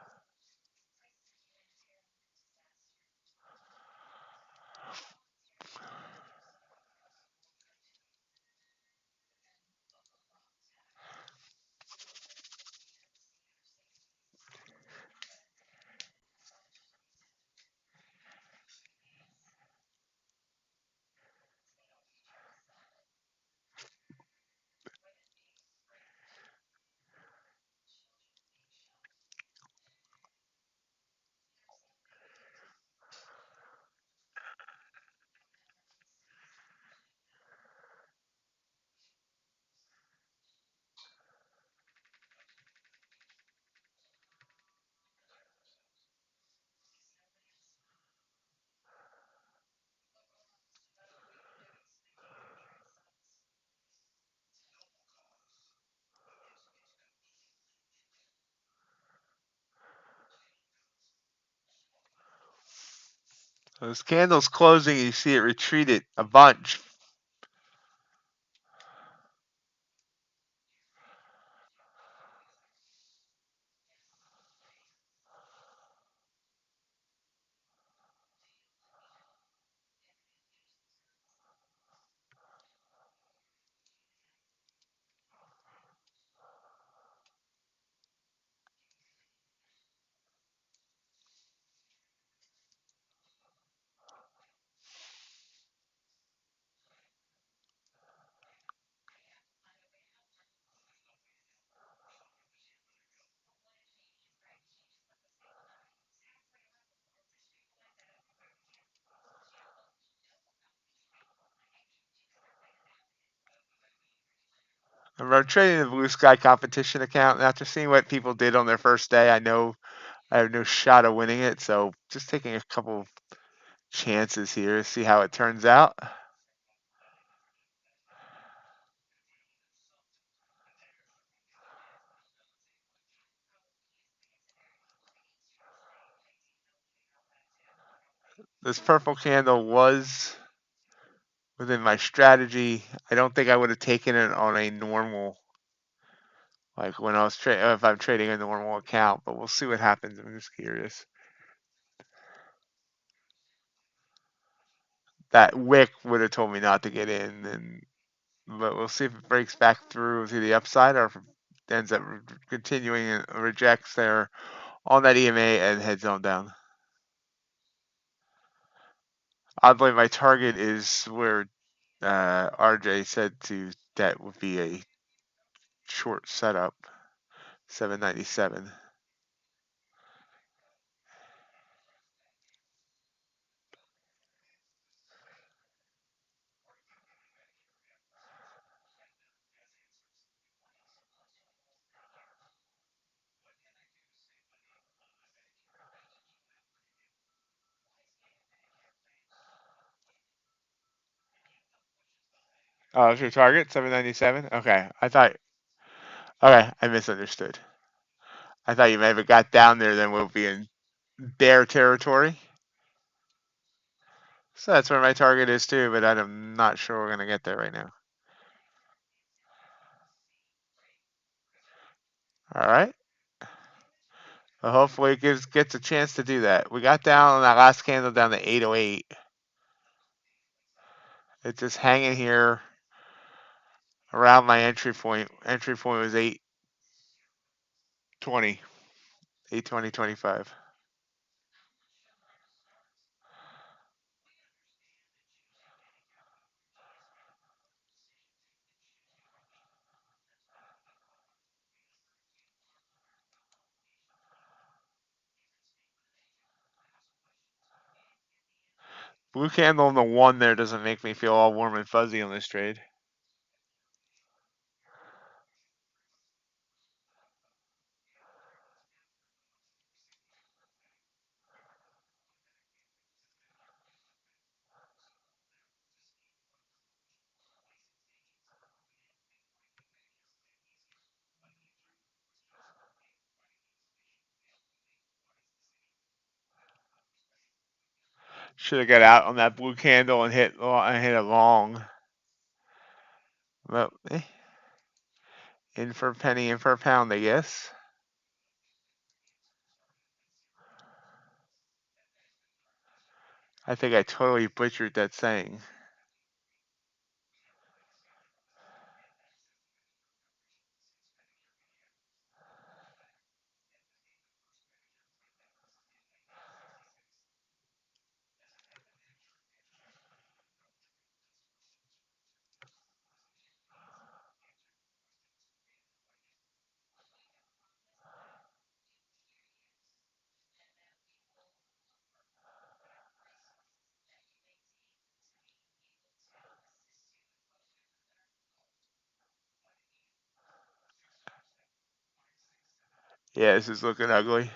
A: Those candles closing, you see it retreated a bunch. I'm trading the Blue Sky competition account, and after seeing what people did on their first day, I know I have no shot of winning it, so just taking a couple chances here to see how it turns out. This purple candle was within my strategy. I don't think I would have taken it on a normal, like when I was if I'm trading a normal account, but we'll see what happens. I'm just curious. That wick would have told me not to get in, but we'll see if it breaks back through to the upside or if it ends up continuing and rejects there on that EMA and heads on down. Oddly, my target is where RJ said that would be a short setup, 797. Oh, that's your target, 797? Okay, okay, I misunderstood. I thought you may have got down there, then we'll be in bear territory. So that's where my target is too, but I'm not sure we're going to get there right now. All right. Well, hopefully it gets a chance to do that. We got down on that last candle down to 808. It's just hanging here around my entry point. Entry point was 820, 820.25. Blue candle in the one there doesn't make me feel all warm and fuzzy on this trade. Should have got out on that blue candle and hit it long. Well, in for a penny, in for a pound, I guess. I think I totally butchered that saying. Yeah, this is looking ugly.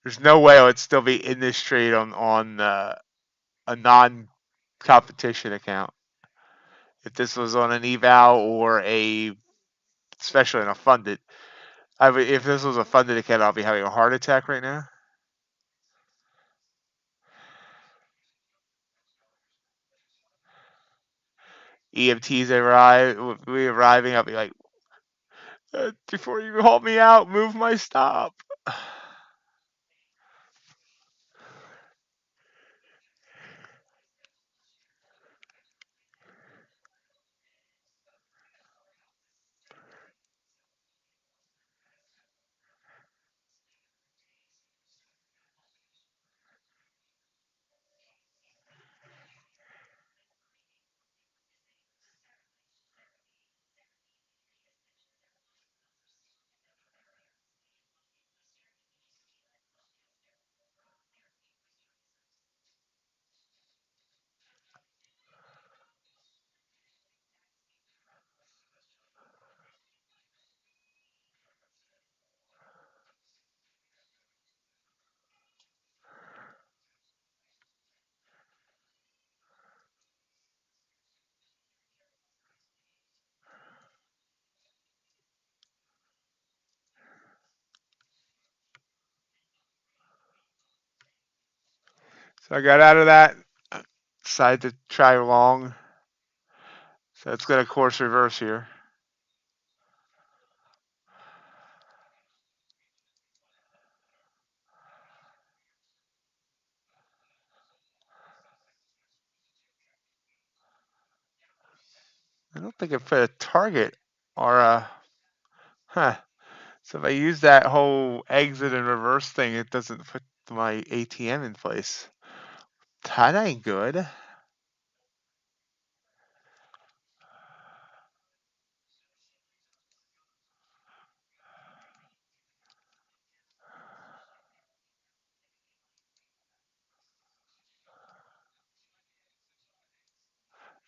A: There's no way I would still be in this trade on a non-competition account. If this was on an eval or especially in a funded, if this was a funded account, I'll be having a heart attack right now. EMTs arriving. I'll be like, before you help me out, move my stop. So I got out of that. Decided to try long. So it's going to course reverse here. I don't think it put a target or a, huh. So if I use that whole exit and reverse thing, it doesn't put my ATM in place. That ain't good.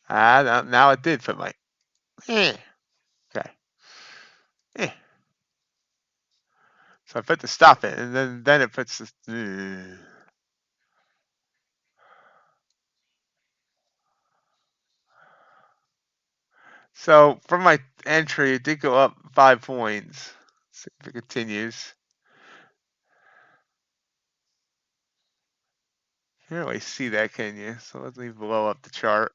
A: Now it did put my, okay. Eh. So I put the stop in, and then it puts this. So from my entry, it did go up 5 points. See if it continues. You can't really see that, can you? So let me blow up the chart.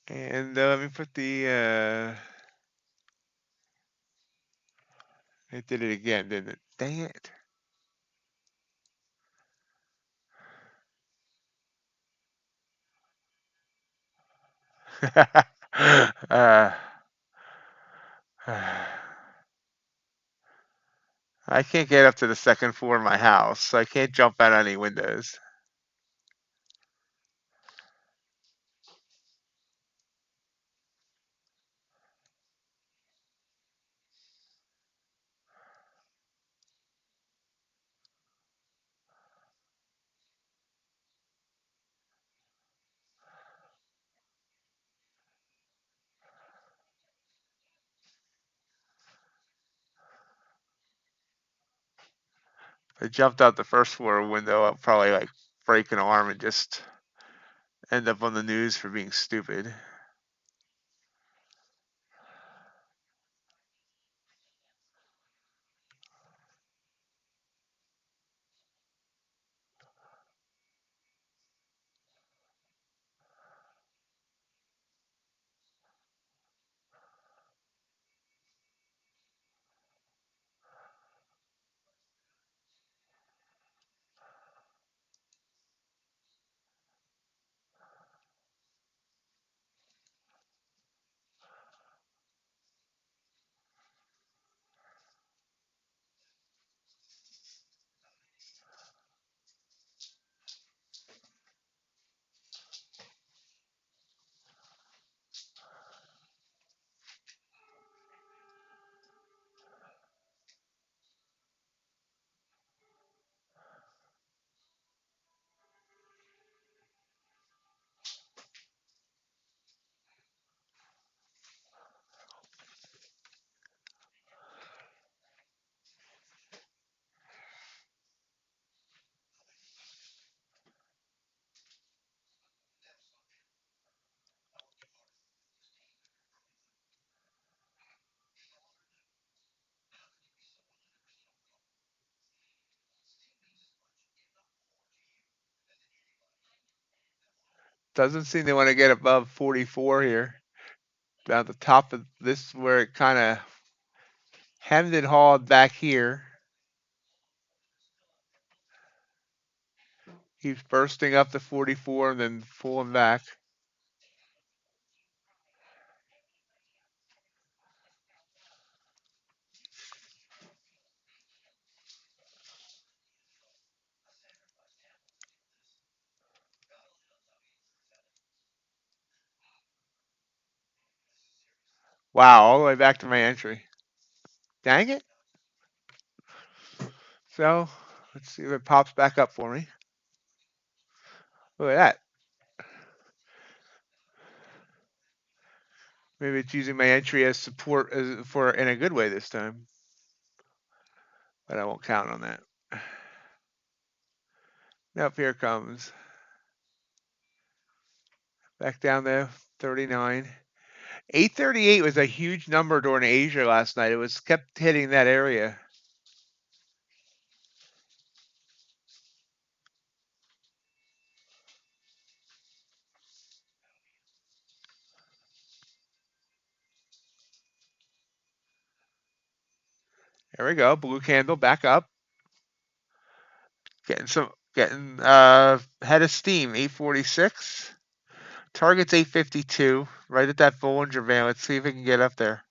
A: And let me put the, it did it again, didn't it? Dang it. uh, I can't get up to the second floor of my house, so I can't jump out any windows. If I jumped out the first floor window, I'll probably like break an arm and just end up on the news for being stupid. Doesn't seem to want to get above 44 here. Down the top of this where it kind of hemmed and hawed back here. Keeps bursting up to 44 and then pulling back. Wow, all the way back to my entry. Dang it. So let's see if it pops back up for me. Look at that. Maybe it's using my entry as support for in a good way this time. But I won't count on that. Nope, here it comes. Back down to 39. 838 was a huge number during Asia last night. It was kept hitting that area. There we go. Blue candle back up. Getting head of steam. 846. Target's 852. Right at that Bollinger Band. Let's see if it can get up there.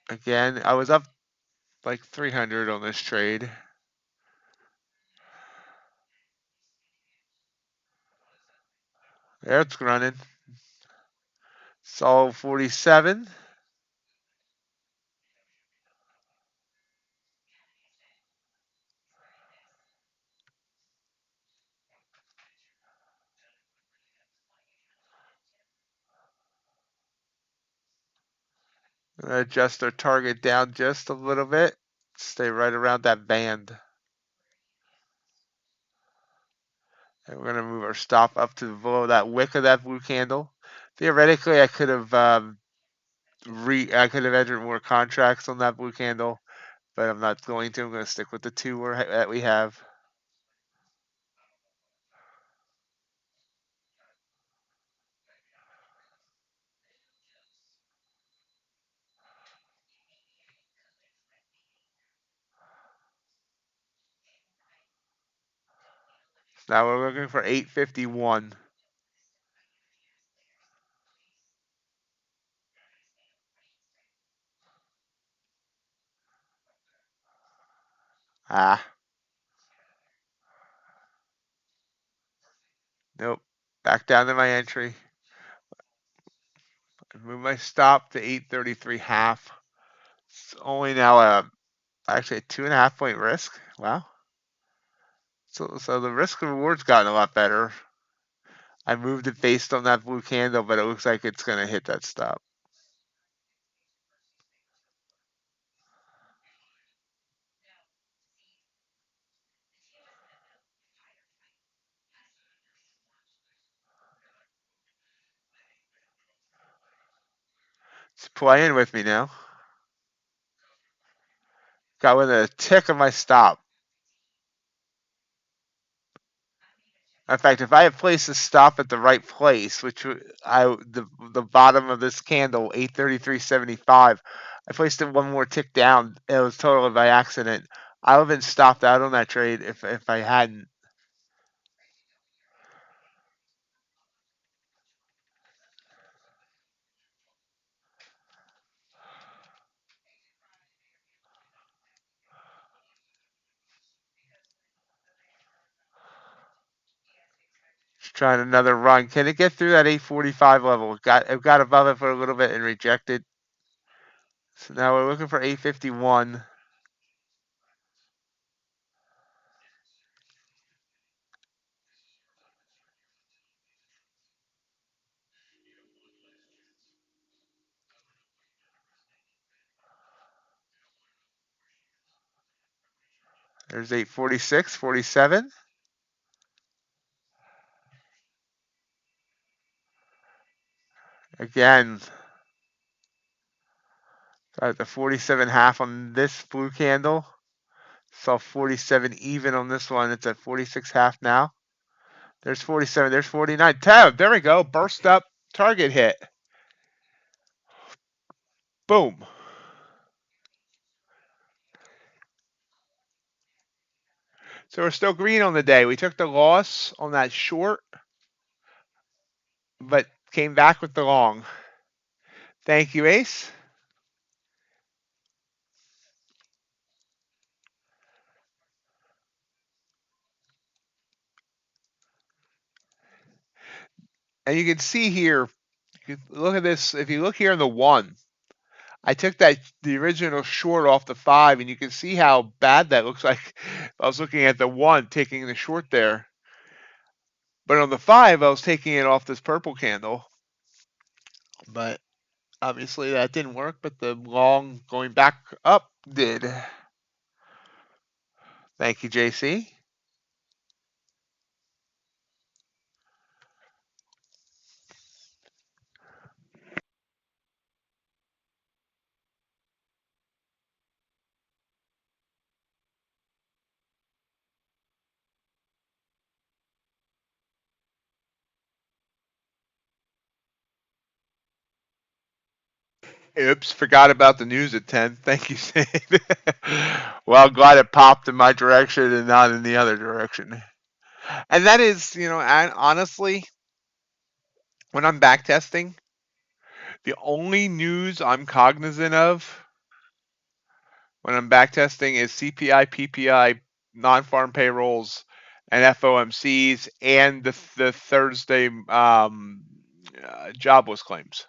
A: Again, I was up like 300 on this trade. There it's running. Saw 47. Adjust our target down just a little bit. Stay right around that band. And we're going to move our stop up to below that wick of that blue candle. Theoretically, I could have entered more contracts on that blue candle, but I'm not going to. I'm going to stick with the two that we have. Now we're looking for 851. Ah. Nope. Back down to my entry. Move my stop to 833 half. It's only now actually a 2.5 point risk. Wow. So the risk reward's gotten a lot better. I moved it based on that blue candle, but it looks like it's going to hit that stop. It's playing with me now. Got within a tick of my stop. In fact, if I had placed the stop at the right place, which the bottom of this candle, 833.75, I placed it one more tick down. It was totally by accident. I would have been stopped out on that trade if I hadn't. Just trying another run. Can it get through that 845 level? It got above it for a little bit and rejected. So now we're looking for 851. There's 846, 47. Again, got the 47 half on this blue candle. Saw 47 even on this one. It's at 46.5 now. There's 47. There's 49. Tab. There we go. Burst up. Target hit. Boom. So we're still green on the day. We took the loss on that short, but came back with the long. Thank you, Ace. And you can see here, look at this. If you look here in the 1, I took the original short off the 5, and you can see how bad that looks like. I was looking at the 1, taking the short there. But on the 5, I was taking it off this purple candle. But obviously that didn't work, but the long going back up did. Thank you, JC. Oops, forgot about the news at 10. Thank you, Sid. Well, glad it popped in my direction and not in the other direction. And that is, and honestly, when I'm back testing, the only news I'm cognizant of when I'm back testing is CPI, PPI, non-farm payrolls, and FOMCs, and the Thursday jobless claims.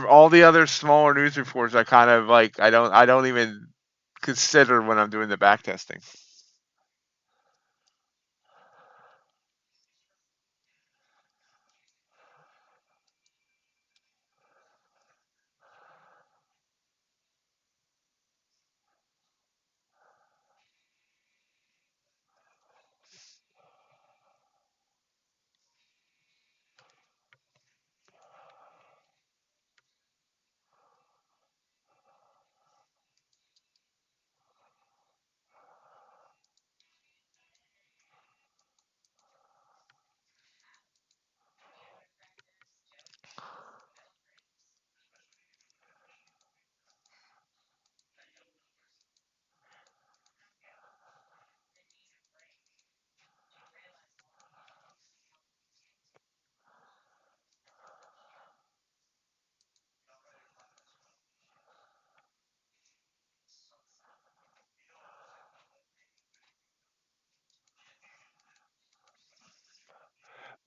A: All the other smaller news reports, I kind of like. I don't even consider when I'm doing the back testing.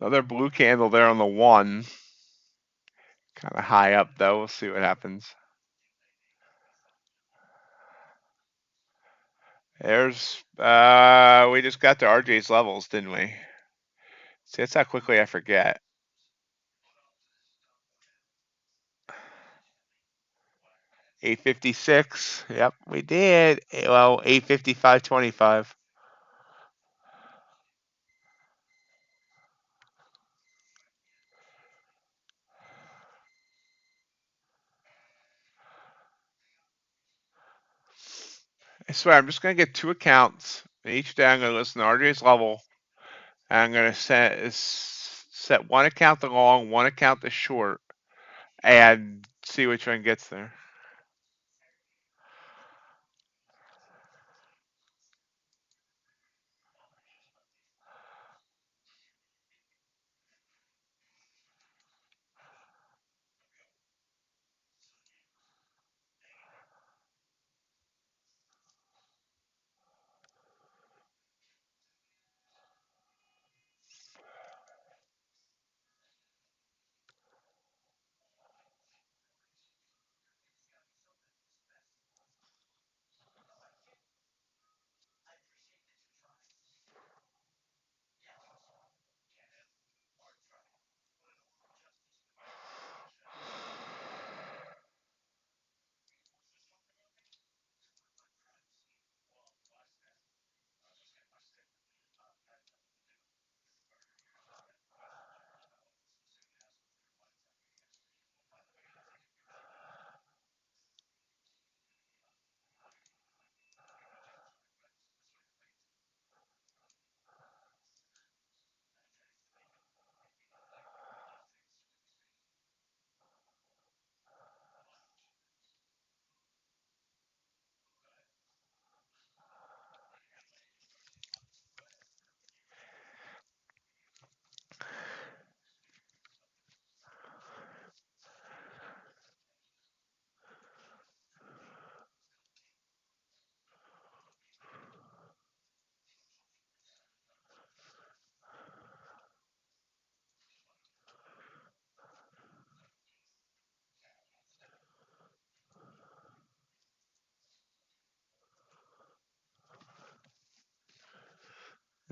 A: Another blue candle there on the 1. Kind of high up though. We'll see what happens. There's we just got to RJ's levels, didn't we? See, that's how quickly I forget. 856. Yep, we did. Well, 855.25. I swear, I'm just gonna get 2 accounts. Each day, I'm gonna listen to RJ's level, and I'm gonna set 1 account to long, 1 account to short, and see which one gets there.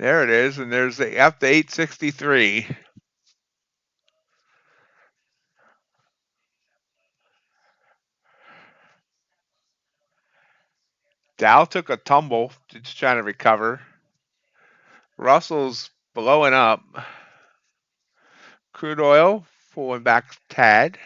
A: There it is, and there's the up to 863. Dow took a tumble, just trying to recover. Russell's blowing up. Crude oil pulling back a tad.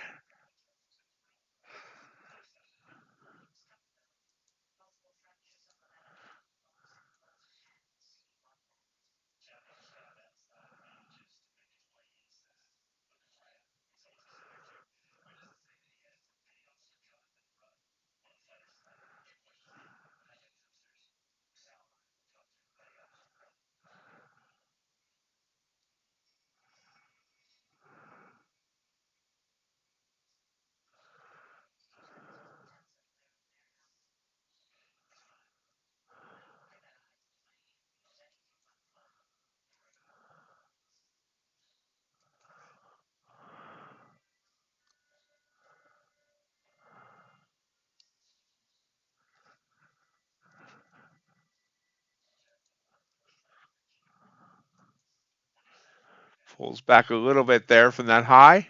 A: Pulls back a little bit there from that high.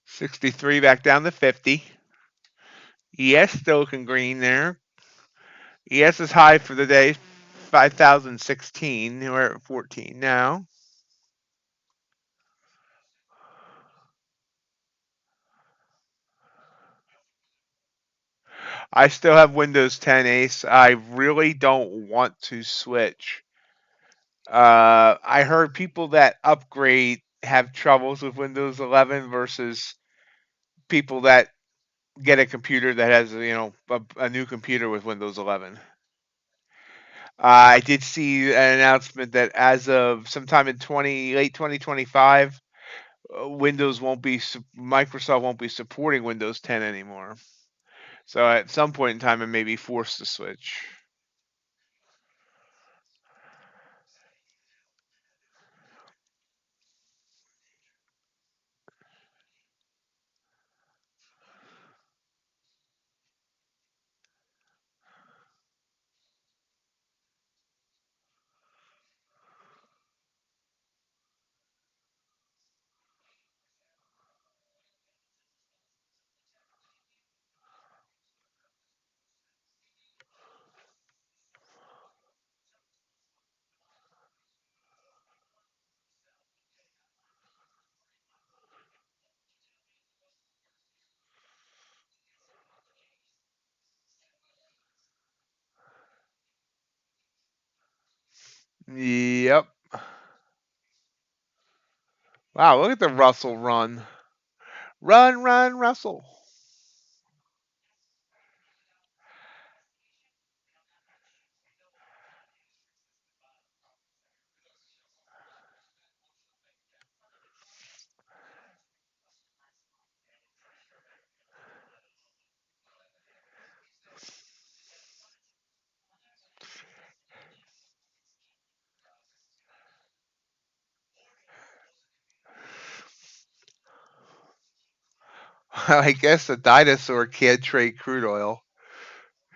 A: 63 back down to 50. ES still looking green there. ES is high for the day, 5,016. We're at 14 now. I still have Windows 10 Ace. I really don't want to switch. I heard people that upgrade have troubles with Windows 11 versus people that get a computer that has, a new computer with Windows 11. I did see an announcement that as of sometime in late 2025, Microsoft won't be supporting Windows 10 anymore. So at some point in time, it may be forced to switch. Yep. Wow, look at the Russell run. Run, run, Russell. I guess a dinosaur can't trade crude oil.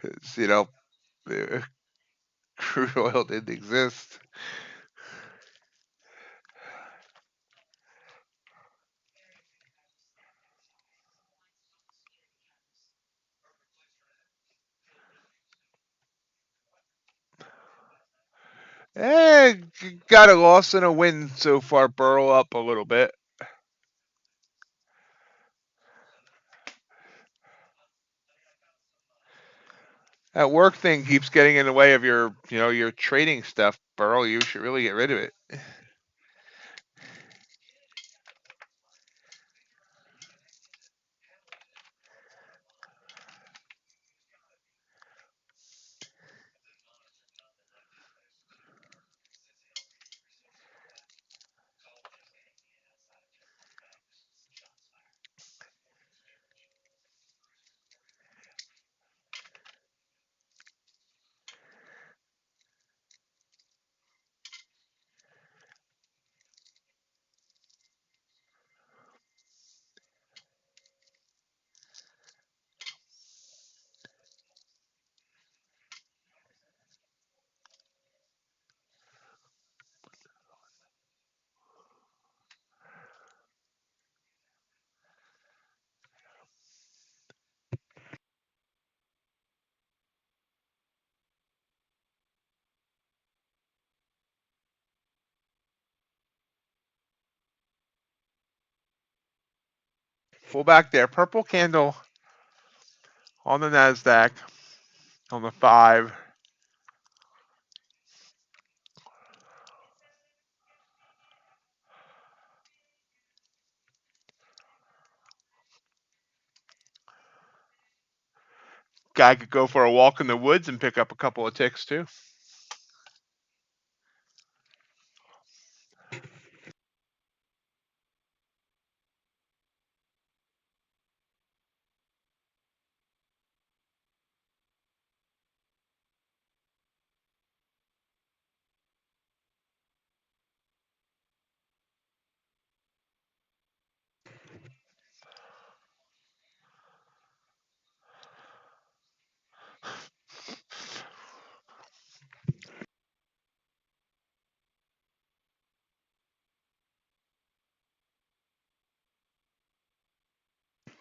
A: It's, crude oil didn't exist. Eh, got a loss and a win so far. Burrow up a little bit. That work thing keeps getting in the way of your trading stuff, Burrow. You should really get rid of it. Pull back there. Purple candle on the NASDAQ on the 5. Guy could go for a walk in the woods and pick up a couple of ticks too.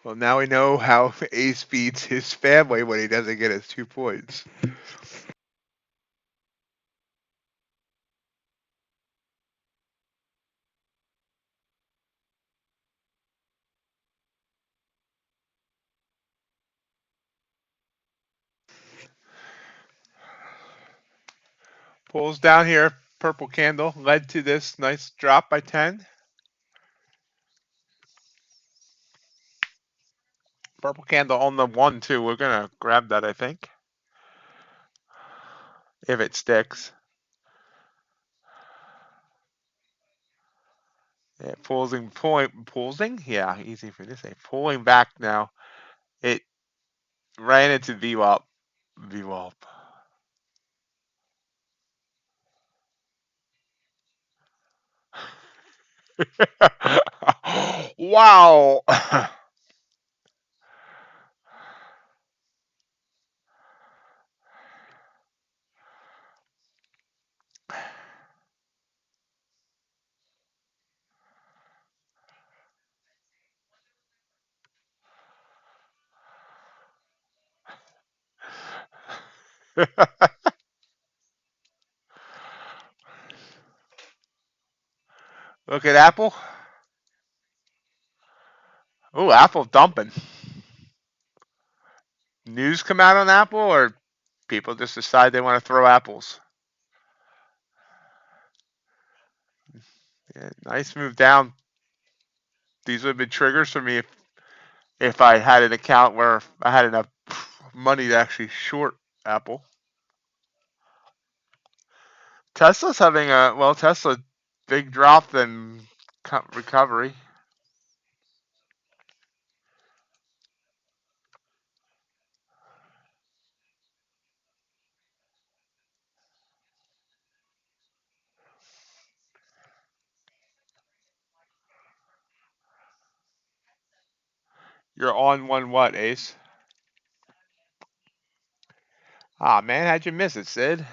A: Well, now we know how Ace beats his family when he doesn't get his 2 points. Pulls down here. Purple candle led to this nice drop by 10. Purple candle on the 1 too. We're gonna grab that, I think, if it sticks. Yeah, pulling. Yeah, easy for me to say. Pulling back now. It ran into VWAP. VWAP. Wow. Look at Apple. Oh, Apple dumping. News come out on Apple, or people just decide they want to throw apples? Yeah, nice move down. These would have been triggers for me if I had an account where I had enough money to actually short Apple. Tesla's having Tesla big drop then recovery. You're on one what, Ace? Ah, man, how'd you miss it, Sid?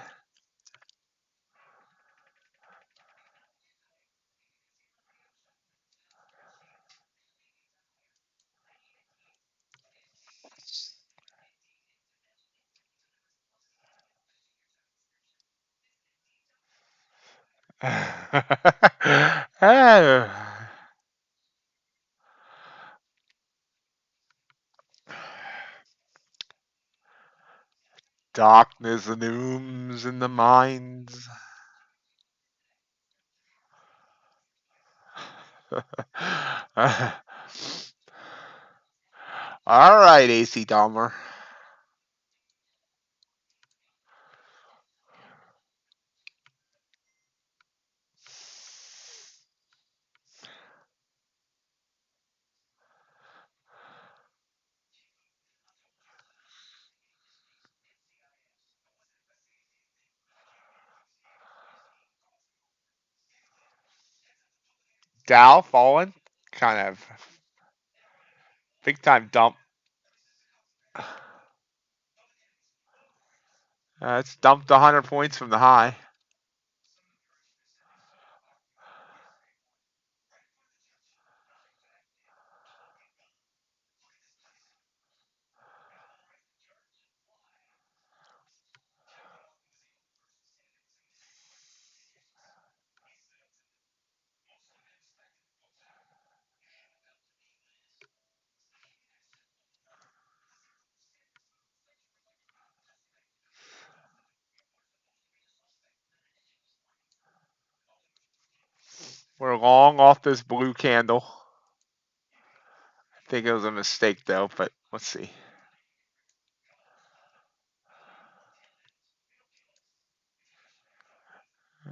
A: Darkness looms in the minds. All right, AC Dahmer. Dow fallen, kind of big time dump. It's dumped 100 points from the high. We're long off this blue candle. I think it was a mistake though, but let's see.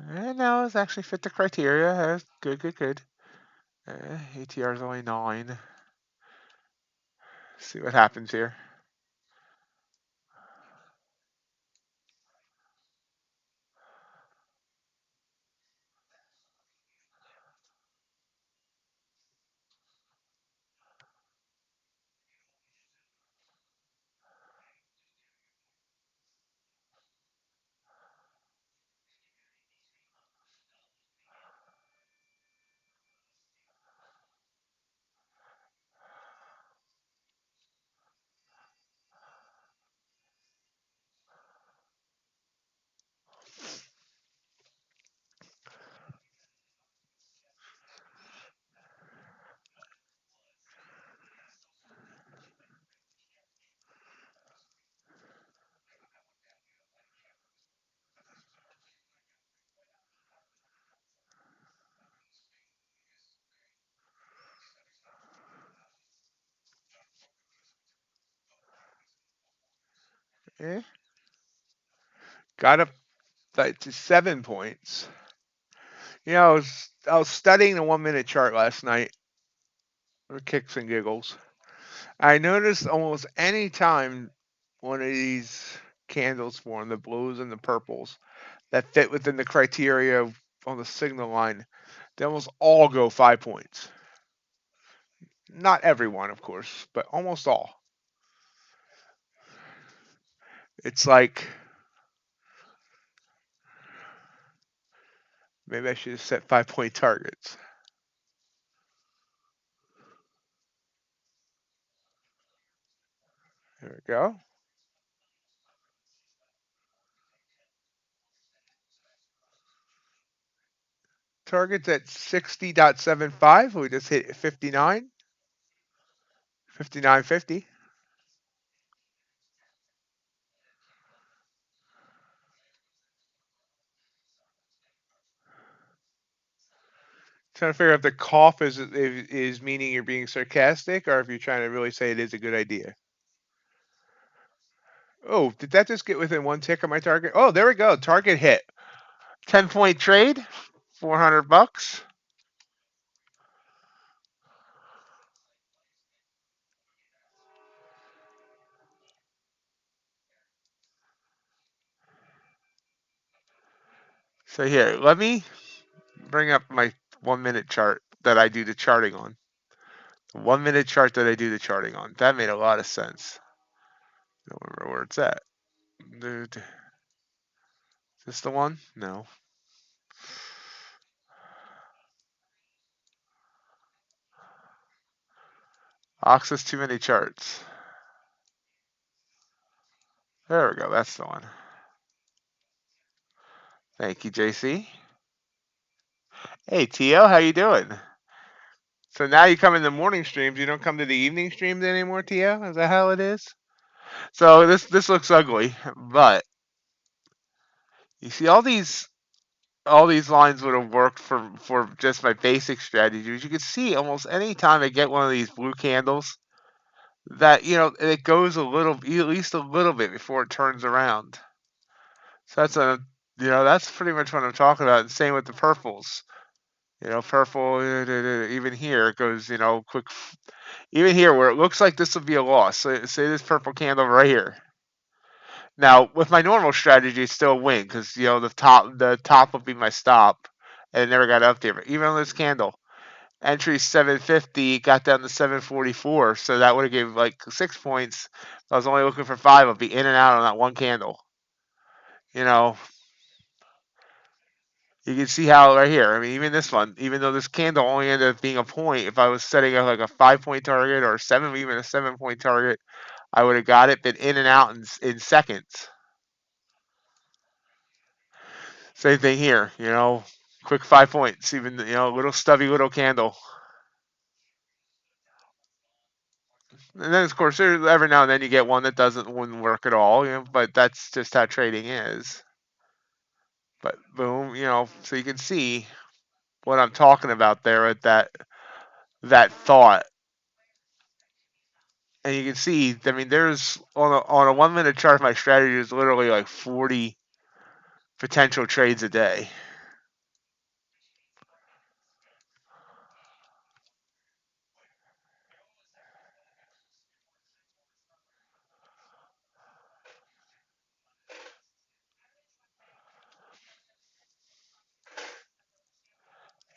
A: And now it's actually fit the criteria. That's good, good, good. ATR is only 9. See what happens here. Eh? Got up to 7 points. You know, I was studying the 1 minute chart last night for kicks and giggles. I noticed almost any time one of these candles form, the blues and the purples, that fit within the criteria on the signal line, they almost all go 5 points. Not everyone, of course, but almost all. It's like maybe I should have set 5-point targets. There we go. Targets at 60.75. We just hit 59. 59.50. Trying to figure out if the cough is meaning you're being sarcastic or if you're trying to really say it is a good idea. Oh, did that just get within 1 tick of my target? Oh, there we go. Target hit. 10-point trade, $400. So here, let me bring up my 1 minute chart that I do the charting on. The 1 minute chart that I do the charting on. That made a lot of sense. I don't remember where it's at. Dude, is this the one? No. Access too many charts. There we go. That's the one. Thank you, JC. Hey, Tio, how you doing? So now you come in the morning streams. You don't come to the evening streams anymore, Tio? Is that how it is? So this looks ugly, but you see all these lines would have worked for just my basic strategies. You can see almost any time I get one of these blue candles that it goes a little, at least a little bit before it turns around. So that's pretty much what I'm talking about. And same with the purples. Purple, even here it goes, quick. Even here where it looks like this would be a loss. So, say this purple candle right here. Now, with my normal strategy, it's still a win because the top would be my stop, and it never got up there. But even on this candle, entry 750 got down to 744, so that would have gave like 6 points. If I was only looking for 5, I'd be in and out on that one candle. You know, you can see how right here. I mean, even this one, even though this candle only ended up being a point, if I was setting up like a 5-point target or even a 7-point target, I would have got it, been in and out in seconds. Same thing here, quick 5 points, even, little stubby little candle. And then, of course, every now and then you get one that wouldn't work at all, but that's just how trading is. But boom, so you can see what I'm talking about there with that thought. And you can see, I mean, there's on a 1 minute chart, my strategy is literally like 40 potential trades a day.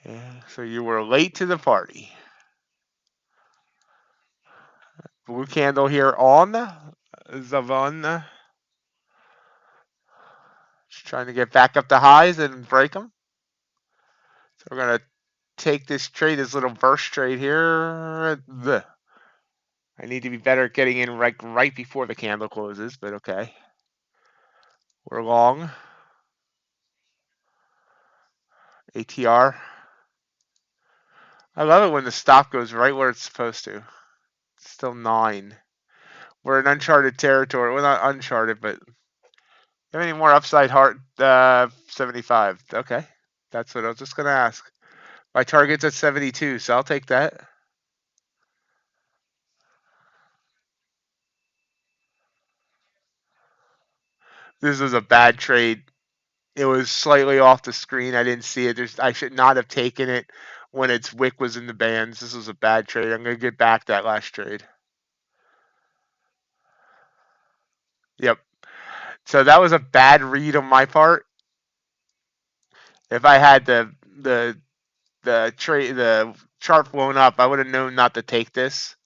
A: Yeah, so you were late to the party. Blue candle here on Zavon. Just trying to get back up to highs and break them. So we're going to take this trade, this little burst trade here. I need to be better at getting in right before the candle closes, but okay. We're long. ATR. I love it when the stop goes right where it's supposed to. It's still 9. We're in uncharted territory. Well, not uncharted, but have any more upside heart? 75. Okay. That's what I was just going to ask. My target's at 72, so I'll take that. This was a bad trade. It was slightly off the screen. I didn't see it. I should not have taken it when its wick was in the bands. This was a bad trade. I'm going to get back that last trade. Yep. So that was a bad read on my part. If I had the chart blown up, I would have known not to take this.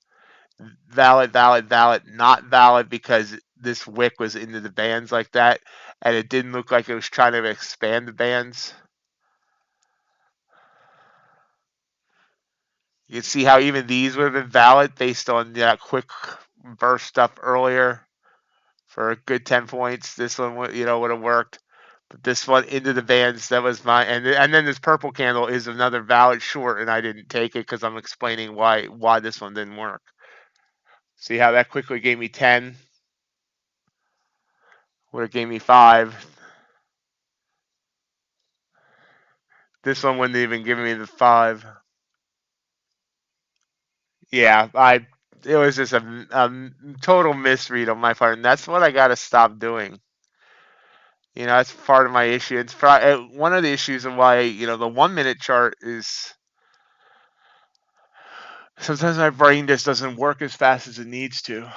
A: Valid, valid, valid, not valid because this wick was into the bands like that, and it didn't look like it was trying to expand the bands. You can see how even these would have been valid based on that quick burst up earlier for a good 10 points. This one would have worked. But this one into the bands, that was my and then this purple candle is another valid short, and I didn't take it because I'm explaining why this one didn't work. See how that quickly gave me 10? Would have gave me 5. This one wouldn't even give me the 5. Yeah, it was just a total misread on my part, and that's what I got to stop doing. That's part of my issue. It's one of the issues of why the 1 minute chart is sometimes my brain just doesn't work as fast as it needs to.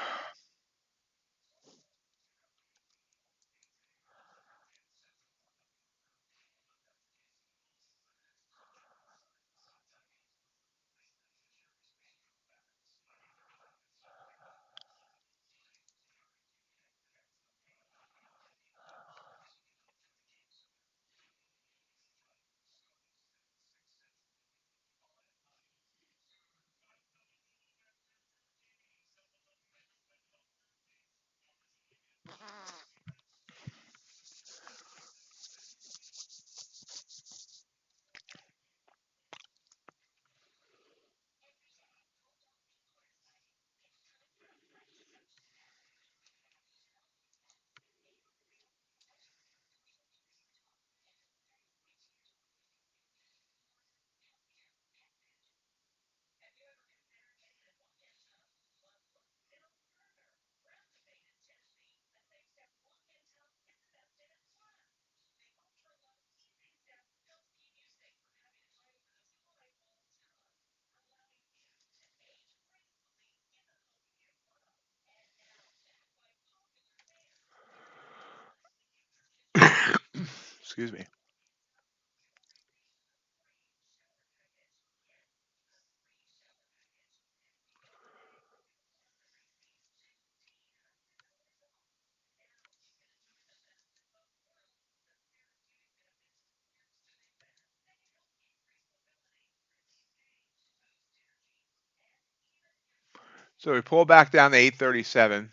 A: Excuse me. So we pull back down to 837.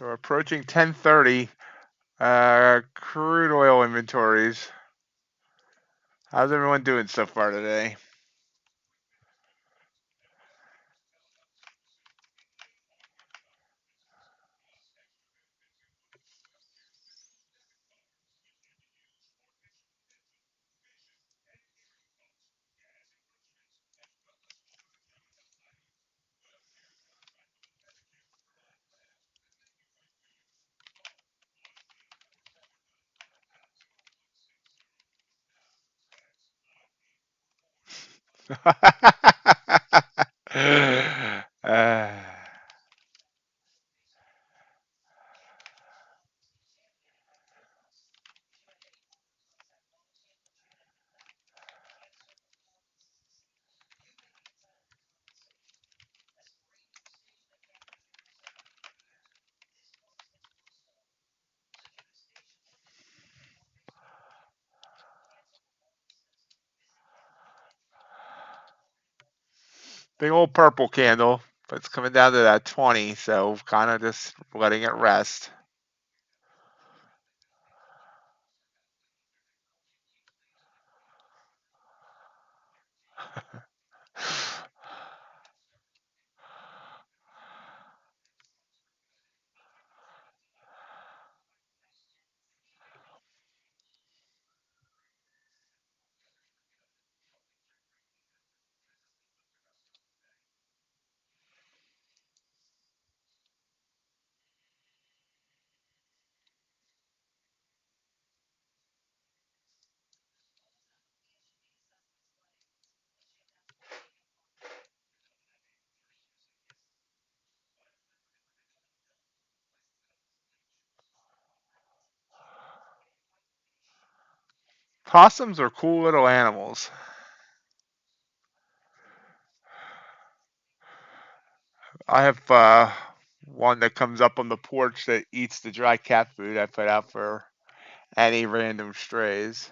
A: So we're approaching 10:30. Crude oil inventories. How's everyone doing so far today? uh, Big old purple candle, but it's coming down to that 20, so kind of just letting it rest. Possums are cool little animals. I have one that comes up on the porch that eats the dry cat food I put out for any random strays.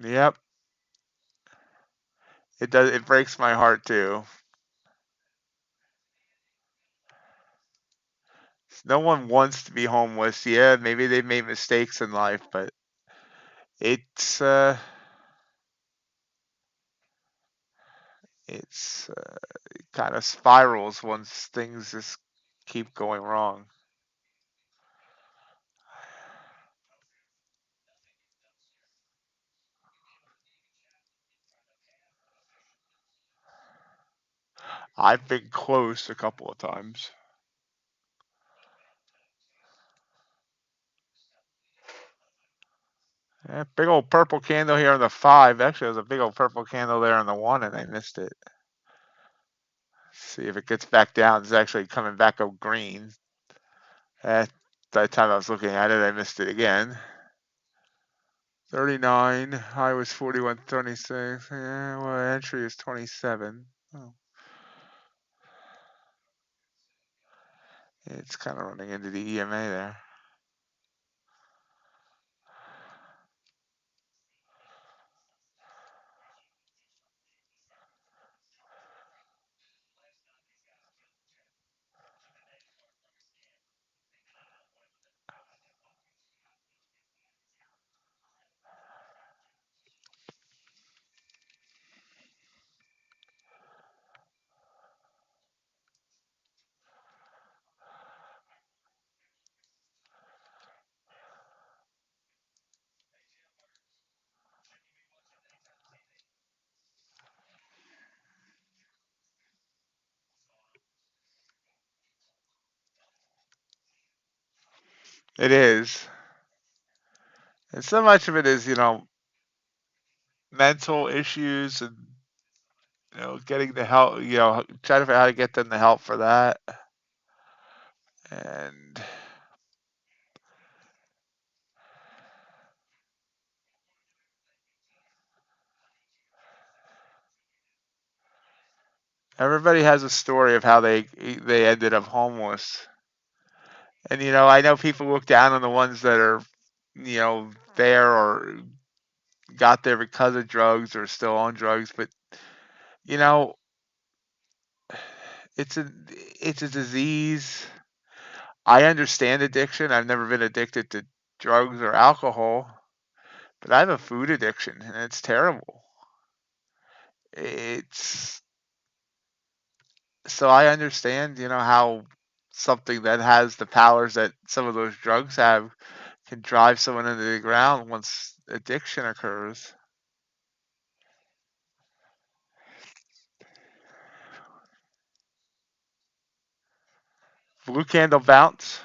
A: Yep, it does. It breaks my heart too. No one wants to be homeless. Yeah, maybe they made mistakes in life, but it's uh, it's kind of spirals once things just keep going wrong. I've been close a couple of times. Yeah, big old purple candle here on the 5. Actually, there was a big old purple candle there on the 1, and I missed it. See if it gets back down. It's actually coming back up green. At that time I was looking at it, I missed it again. 39. High was 41.26. Yeah, well, entry is 27. Oh, it's kind of running into the EMA there. It is. And so much of it is, mental issues and getting the help, trying to figure out how to get them the help for that. And everybody has a story of how they ended up homeless. And I know people look down on the ones that are, there or got there because of drugs or still on drugs, but you know, it's a it's a disease. I understand addiction. I've never been addicted to drugs or alcohol, but I have a food addiction and it's terrible. It's so I understand, how something that has the powers that some of those drugs have can drive someone into the ground once addiction occurs. Blue candle bounce.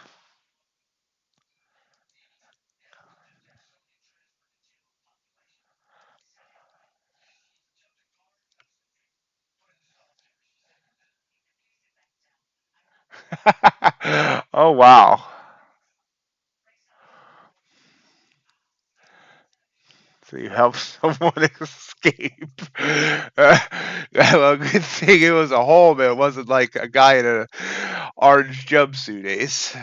A: Oh wow. So you help someone escape. Well, good thing it was a hole, man. It wasn't like a guy in a orange jumpsuit, Ace.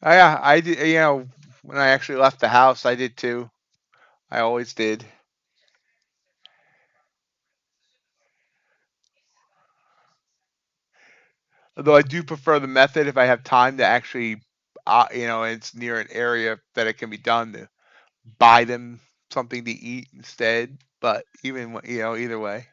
A: Yeah, I did. When I actually left the house, I did too. I always did. Although I do prefer the method if I have time to actually, it's near an area that it can be done to buy them something to eat instead. But even, either way.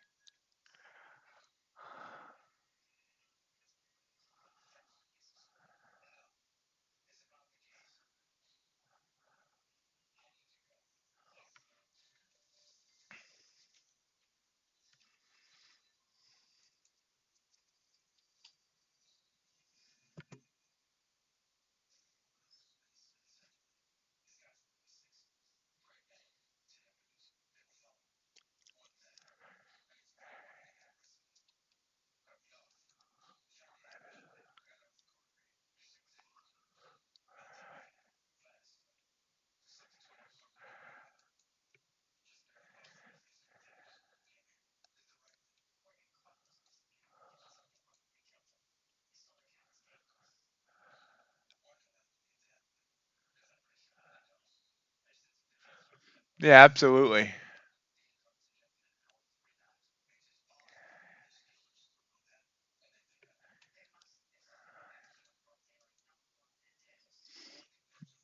A: Yeah, absolutely.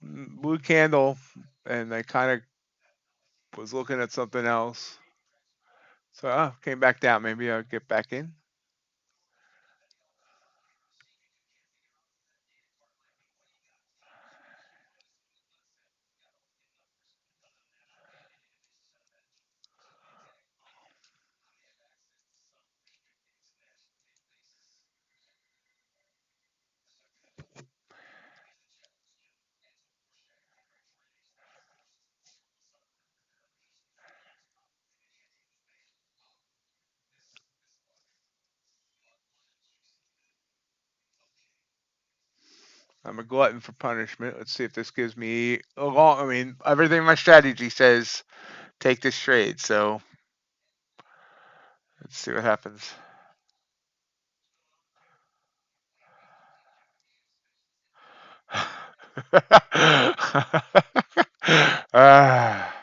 A: Blue candle, and I kind of was looking at something else. So came back down. Maybe I'll get back in. I'm a glutton for punishment. Let's see if this gives me a long. I mean, everything in my strategy says take this trade. So let's see what happens. Ah.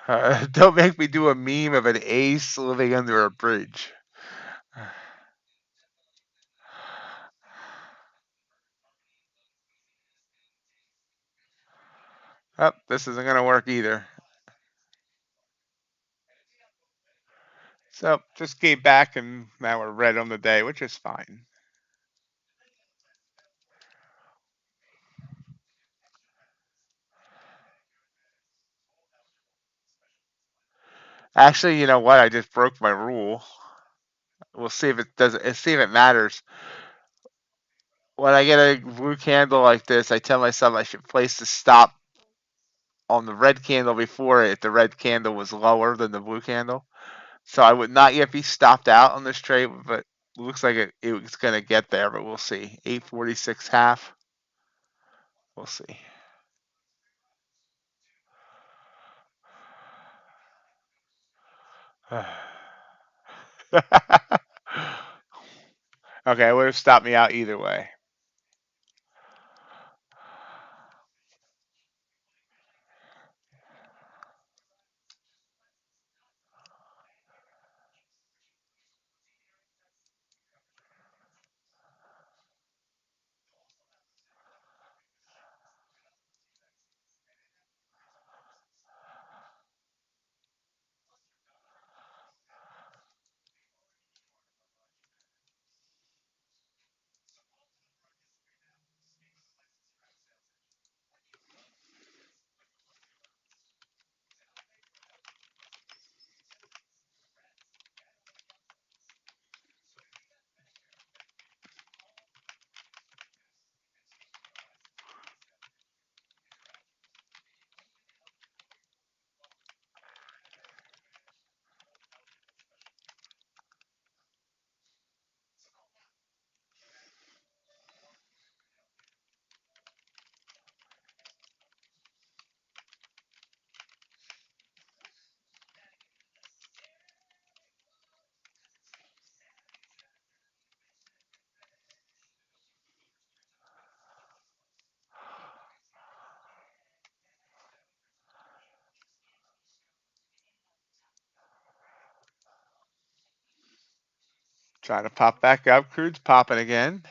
A: Don't make me do a meme of an ace living under a bridge. Oh, this isn't going to work either. So just came back and now we're red on the day, which is fine. Actually, you know what? I just broke my rule. We'll see if it does. See if it matters. When I get a blue candle like this, I tell myself I should place the stop on the red candle before it if the red candle was lower than the blue candle. So I would not yet be stopped out on this trade, but it looks like it's going to get there, but we'll see. 846 half. We'll see. Okay, it would have stopped me out either way. Trying to pop back up. Crude's popping again.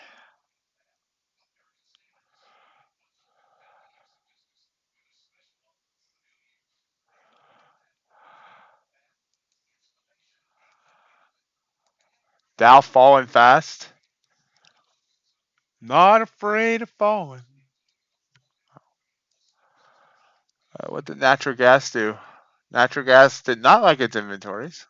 A: Dow falling fast. Not afraid of falling. What did natural gas do? Natural gas did not like its inventories.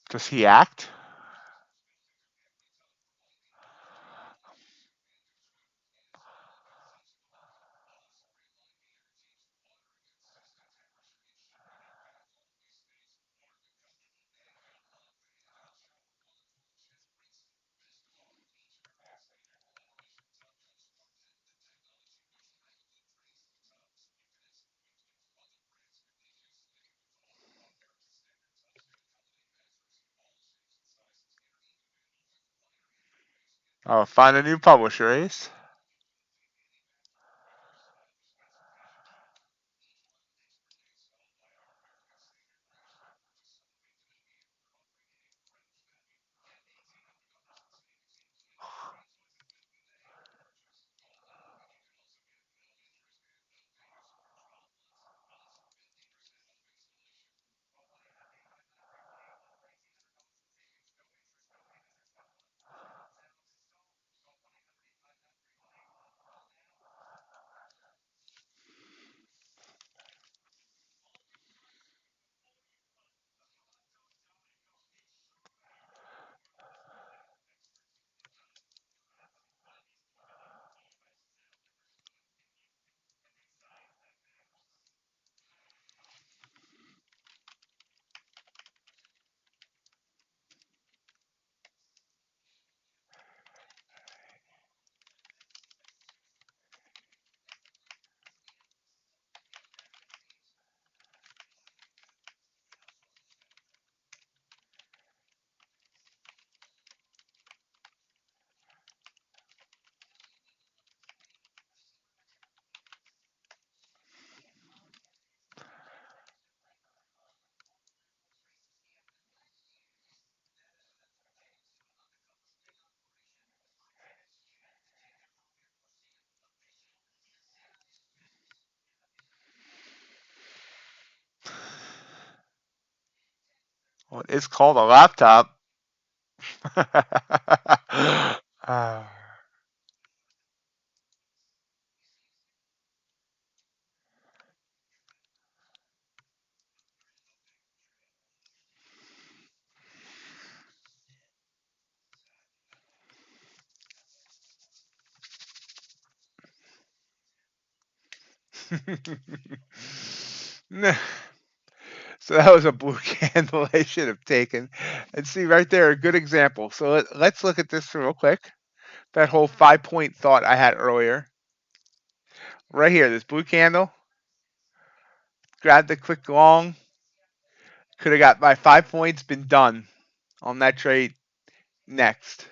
A: Does he act? Oh, find a new publisher, Ace. Well, it's called a laptop. uh, so that was a blue candle I should have taken. And see right there, a good example. So let's look at this real quick. That whole 5 point thought I had earlier. Right here, this blue candle. Grabbed the quick long. Could have got my 5 points, been done on that trade next.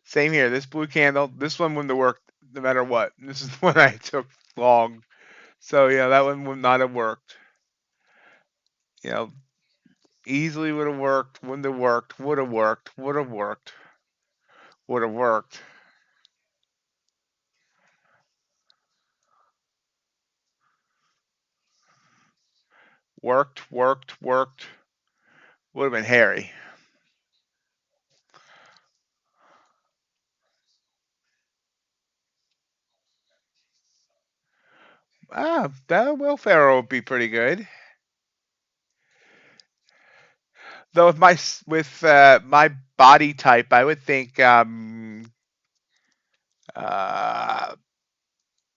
A: Same here. This blue candle. This one wouldn't have worked no matter what. This is the one I took long. So yeah, that one would not have worked. You know, easily would have worked, wouldn't have worked, would have worked, would have worked, would have worked. Worked, worked, worked. Would have been hairy. That Will Ferrell would be pretty good. Though with my body type, I would think uh,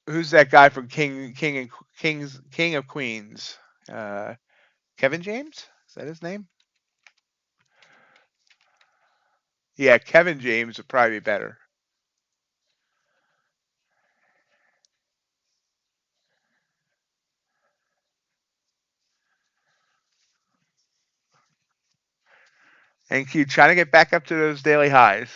A: who's that guy from King of Queens? Uh, Kevin James? Is that his name? Yeah, Kevin James would probably be better. And keep trying to get back up to those daily highs.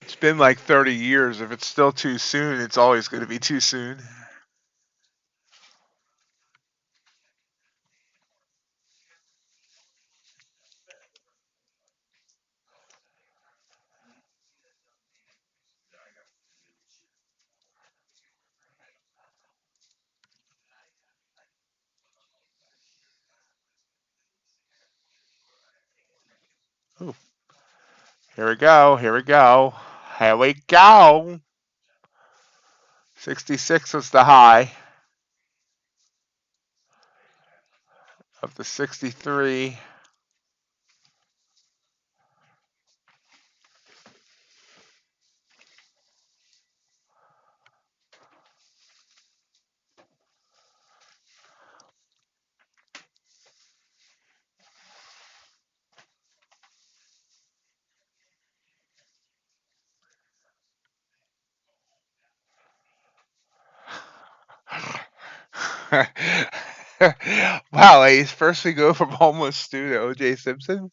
A: It's been like 30 years. If it's still too soon, it's always going to be too soon. Ooh, here we go. Here we go. Here we go. 66 was the high of the 63. Wow, Ace. First we go from almost Stu to OJ Simpson.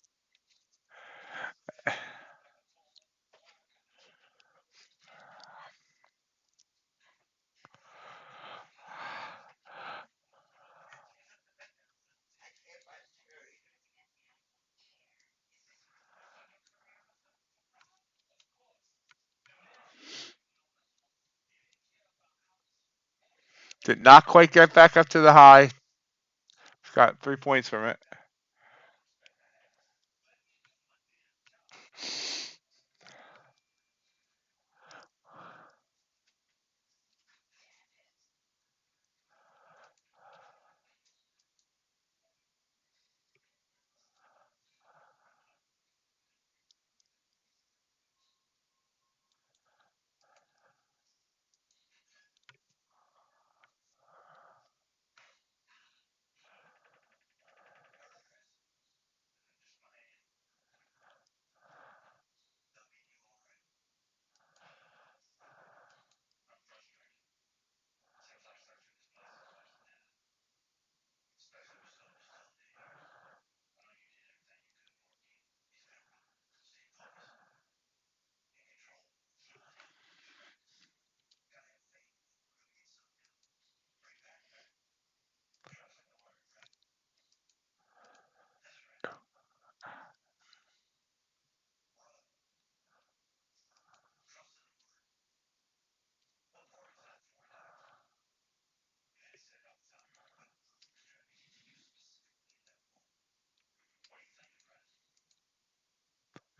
A: Did not quite get back up to the high. Got 3 points from it.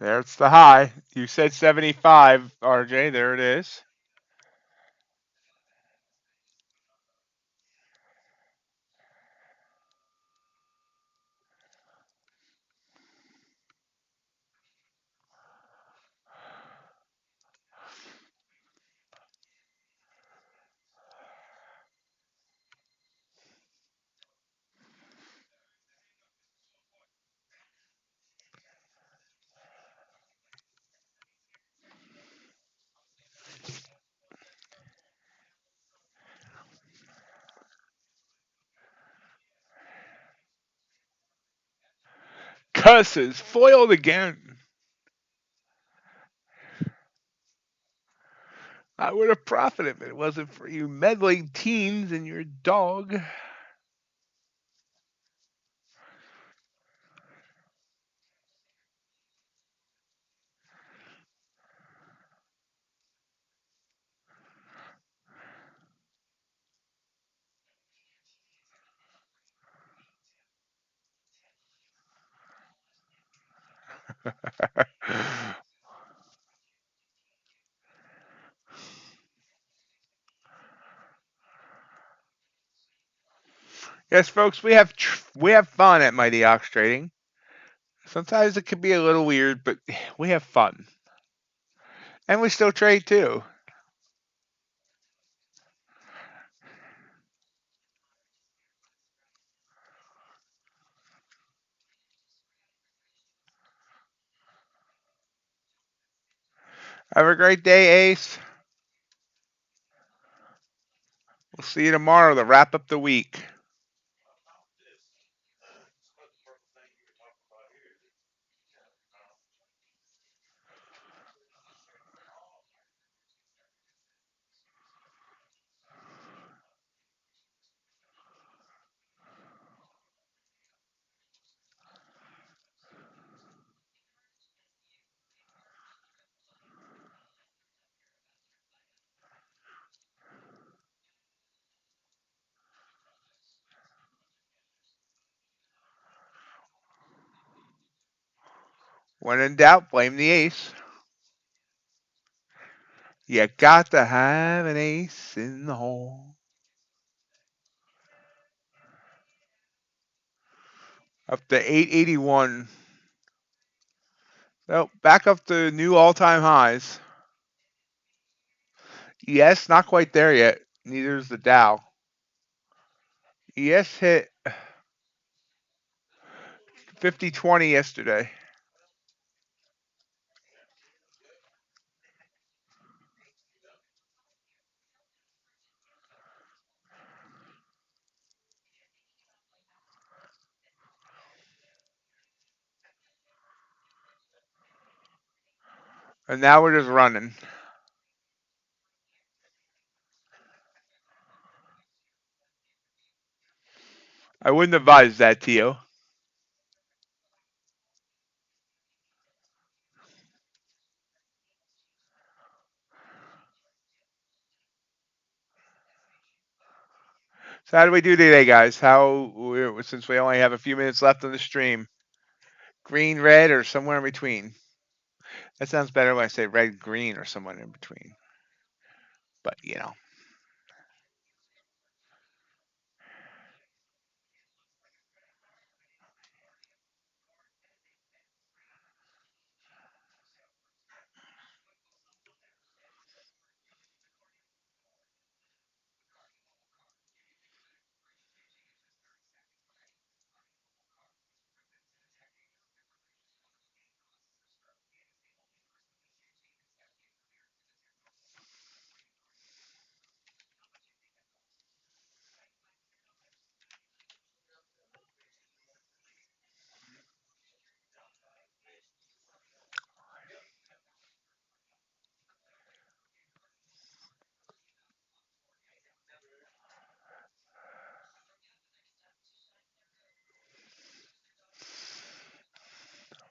A: There's the high. You said 75, RJ. There it is. Cusses foiled again. I would have profited if it wasn't for you meddling teens and your dog. Yes, folks, we have fun at Mighty Ox Trading. Sometimes it can be a little weird, but we have fun, and we still trade too. Have a great day, Ace. We'll see you tomorrow to wrap up the week. When in doubt, blame the ace. You got to have an ace in the hole. Up to 881. So back up to new all-time highs. Yes, not quite there yet. Neither is the Dow. ES hit 5020 yesterday. And now we're just running. I wouldn't advise that to you. So how do we do today, guys? Since we only have a few minutes left on the stream, green, red, or somewhere in between? That sounds better when I say red, green, or somewhere in between. But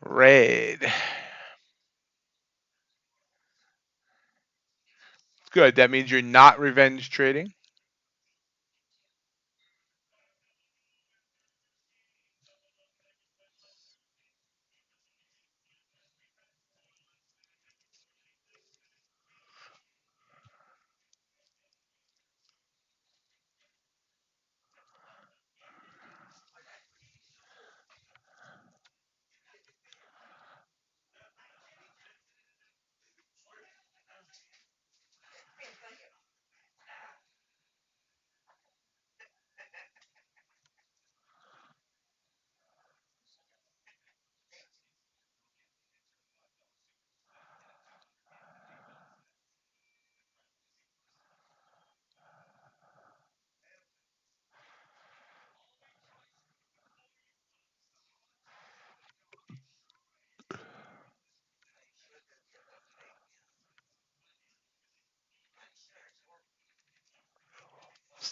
A: red. Good. That means you're not revenge trading.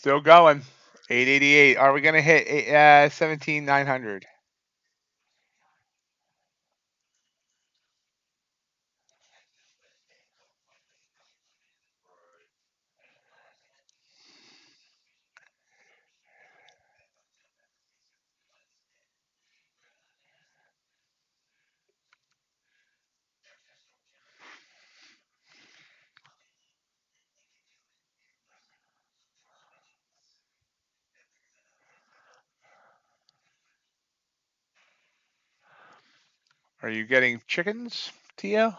A: Still going. 888. Are we going to hit 17,900? Are you getting chickens, Tio?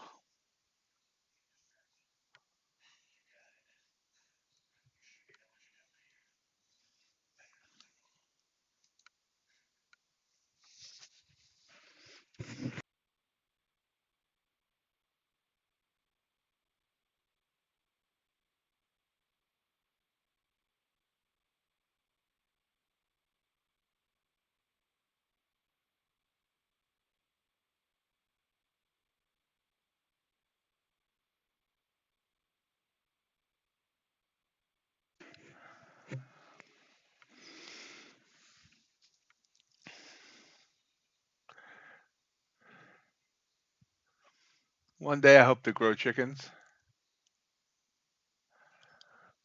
A: One day I hope to grow chickens.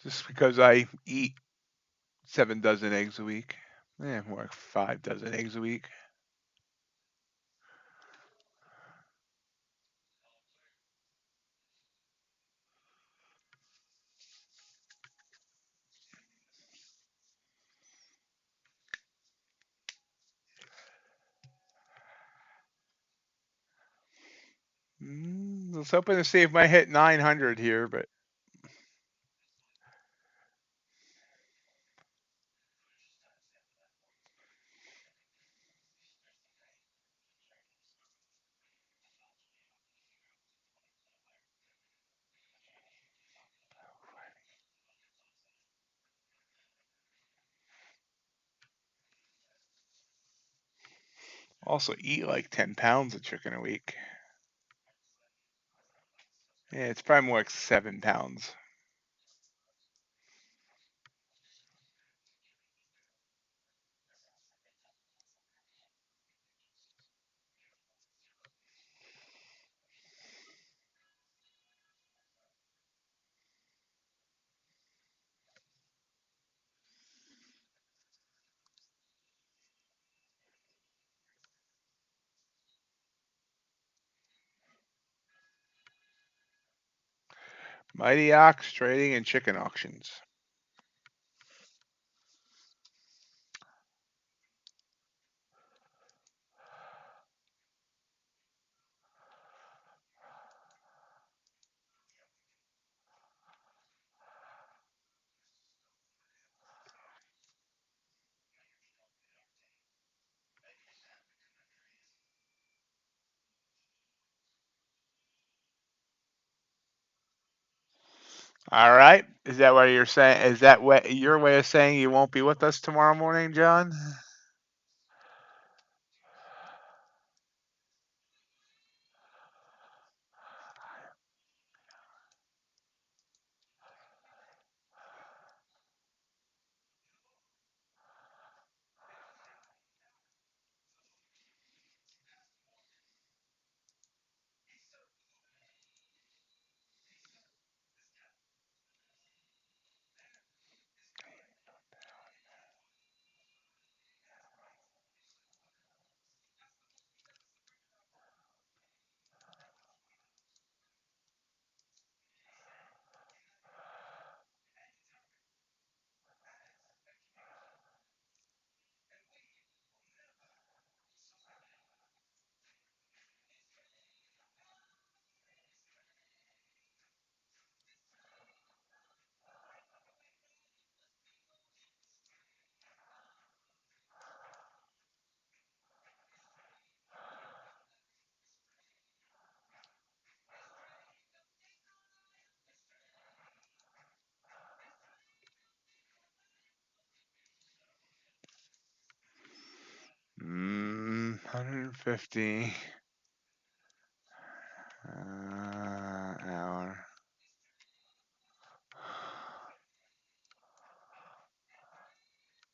A: Just because I eat 7 dozen eggs a week. More like 5 dozen eggs a week. I was hoping to see if I hit 900 here, but also eat like 10 pounds of chicken a week. Yeah, it's probably more like 7 pounds. Mighty Ox Trading and Chicken Auctions. All right. Is that what you're saying? Is that what your way of saying you won't be with us tomorrow morning, John? Mm, 150 hour.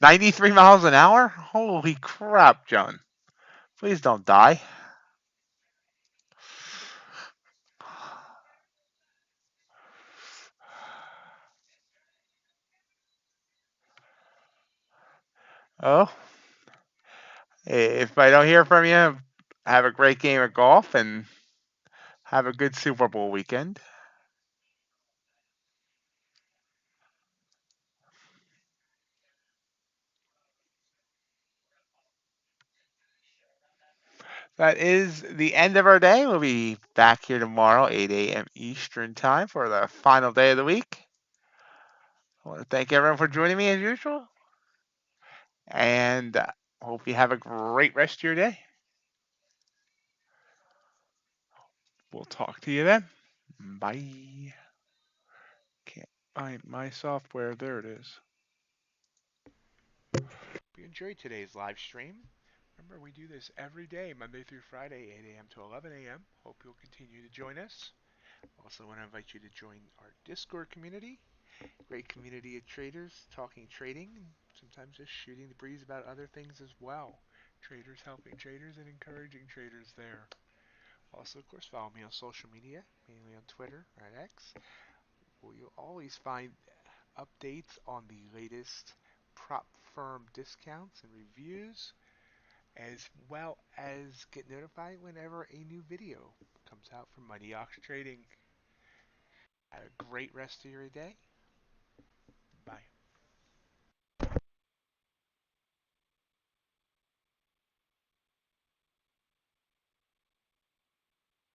A: 93 miles an hour? Holy crap, John. Please don't die. Oh, if I don't hear from you, have a great game of golf and have a good Super Bowl weekend. That is the end of our day. We'll be back here tomorrow, 8 a.m. Eastern Time, for the final day of the week. I want to thank everyone for joining me as usual, and hope you have a great rest of your day. We'll talk to you then. Bye. Can't find my software. There it is. If you enjoyed today's live stream, remember we do this every day, Monday through Friday, 8 a.m. to 11 a.m. Hope you'll continue to join us. Also want to invite you to join our Discord community. Great community of traders talking trading and sometimes just shooting the breeze about other things as well. Traders helping traders and encouraging traders there. Also, of course, follow me on social media, mainly on Twitter or at X, where you'll always find updates on the latest prop firm discounts and reviews, as well as get notified whenever a new video comes out from MightyOxTrading. Have a great rest of your day.